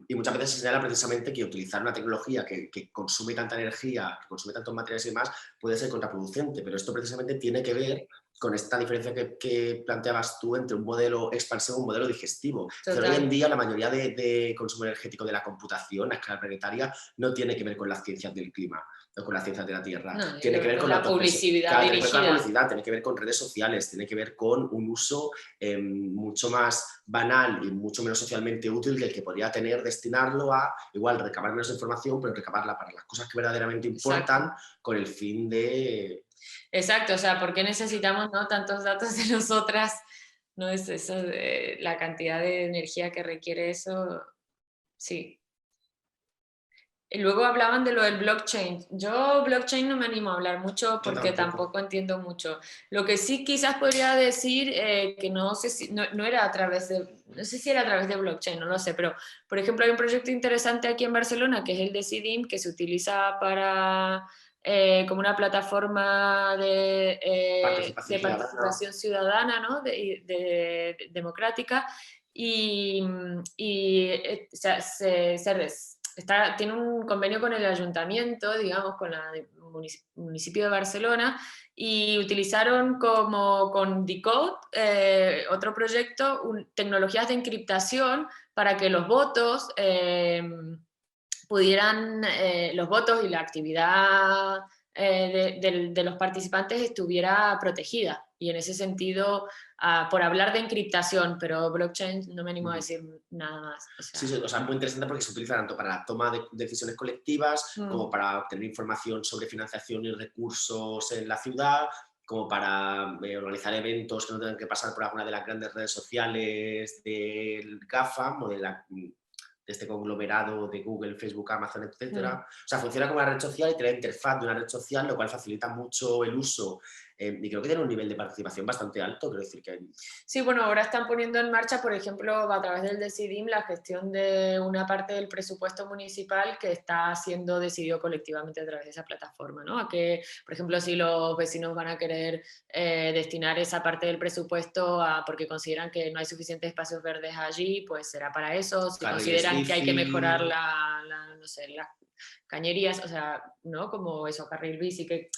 Y muchas veces se señala precisamente que utilizar una tecnología que consume tanta energía, que consume tantos materiales y demás, puede ser contraproducente, pero esto precisamente tiene que ver con esta diferencia que planteabas tú entre un modelo expansivo y un modelo digestivo. Que hoy en día la mayoría de consumo energético de la computación a escala planetaria no tiene que ver con las ciencias del clima o con las ciencias de la Tierra.
No,
tiene que ver con
la publicidad dirigida.
Tiene que ver con redes sociales, tiene que ver con un uso mucho más banal y mucho menos socialmente útil que el que podría tener destinarlo a, igual, recabar menos información, pero recabarla para las cosas que verdaderamente importan. Exacto. Con el fin de...
Exacto, o sea, ¿por qué necesitamos, ¿no?, tantos datos de nosotras? ¿No es eso, la cantidad de energía que requiere eso? Sí. Y luego hablaban de lo del blockchain. Yo blockchain no me animo a hablar mucho porque tampoco entiendo mucho. Lo que sí quizás podría decir, que no sé si, no era a través de, no sé si era a través de blockchain, no lo sé, pero por ejemplo hay un proyecto interesante aquí en Barcelona que es el de CIDIM, que se utiliza para como una plataforma de participación ciudadana, ¿no? Democrática, y tiene un convenio con el ayuntamiento, digamos, con el municipio de Barcelona, y utilizaron como con Decode, otro proyecto, tecnologías de encriptación para que los votos los votos y la actividad de los participantes estuviera protegida. Y en ese sentido, por hablar de encriptación, pero blockchain no me animo a decir nada más. O sea,
sí, o sea, muy interesante porque se utiliza tanto para la toma de decisiones colectivas como para obtener información sobre financiación y recursos en la ciudad, como para organizar eventos que no tengan que pasar por alguna de las grandes redes sociales del GAFAM o de este conglomerado de Google, Facebook, Amazon, etc. O sea, funciona como una red social y tiene la interfaz de una red social, lo cual facilita mucho el uso. Y creo que tiene un nivel de participación bastante alto, quiero decir que...
Sí, bueno, ahora están poniendo en marcha, por ejemplo, a través del DECIDIM, la gestión de una parte del presupuesto municipal que está siendo decidido colectivamente a través de esa plataforma, ¿no? A que, por ejemplo, si los vecinos van a querer destinar esa parte del presupuesto porque consideran que no hay suficientes espacios verdes allí, pues será para eso. Si consideran que hay que mejorar no sé, las cañerías, o sea, ¿no? Como eso, carril bici, que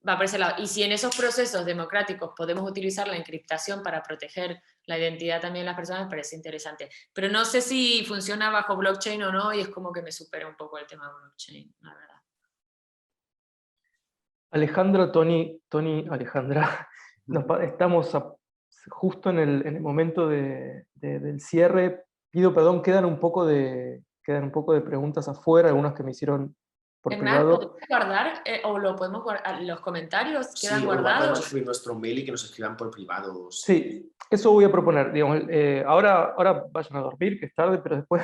va por ese lado. Y si en esos procesos democráticos podemos utilizar la encriptación para proteger la identidad también de las personas, me parece interesante. Pero no sé si funciona bajo blockchain o no, y es como que me supera un poco el tema de blockchain, la verdad.
Alejandra, Tony, Alejandra, estamos justo en el momento del cierre. Pido perdón, quedan un poco de preguntas afuera, algunas que me hicieron por privado.
¿Podemos guardar o lo podemos guardar? ¿Los comentarios quedan
sí,
guardados?
Podemos escribir nuestro mail y que nos escriban por privado.
Sí, eso voy a proponer. Digamos, ahora vayan a dormir, que es tarde, pero después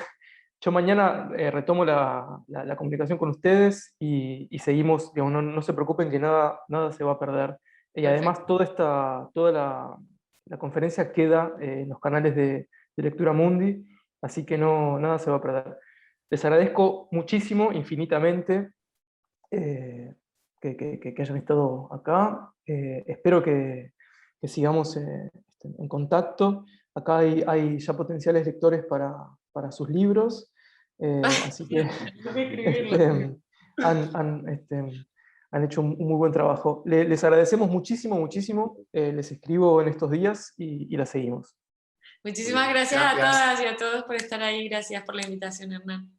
yo mañana retomo la comunicación con ustedes y seguimos. Digamos, no se preocupen que nada se va a perder. Y además toda la conferencia queda en los canales de Lectura Mundi, así que nada se va a perder. Les agradezco muchísimo, infinitamente, que hayan estado acá. Espero que sigamos en contacto. Acá hay ya potenciales lectores para sus libros. Así que han hecho un muy buen trabajo. Les agradecemos muchísimo, muchísimo. Les escribo en estos días y la seguimos.
Muchísimas gracias a todas y a todos por estar ahí. Gracias por la invitación, Hernán.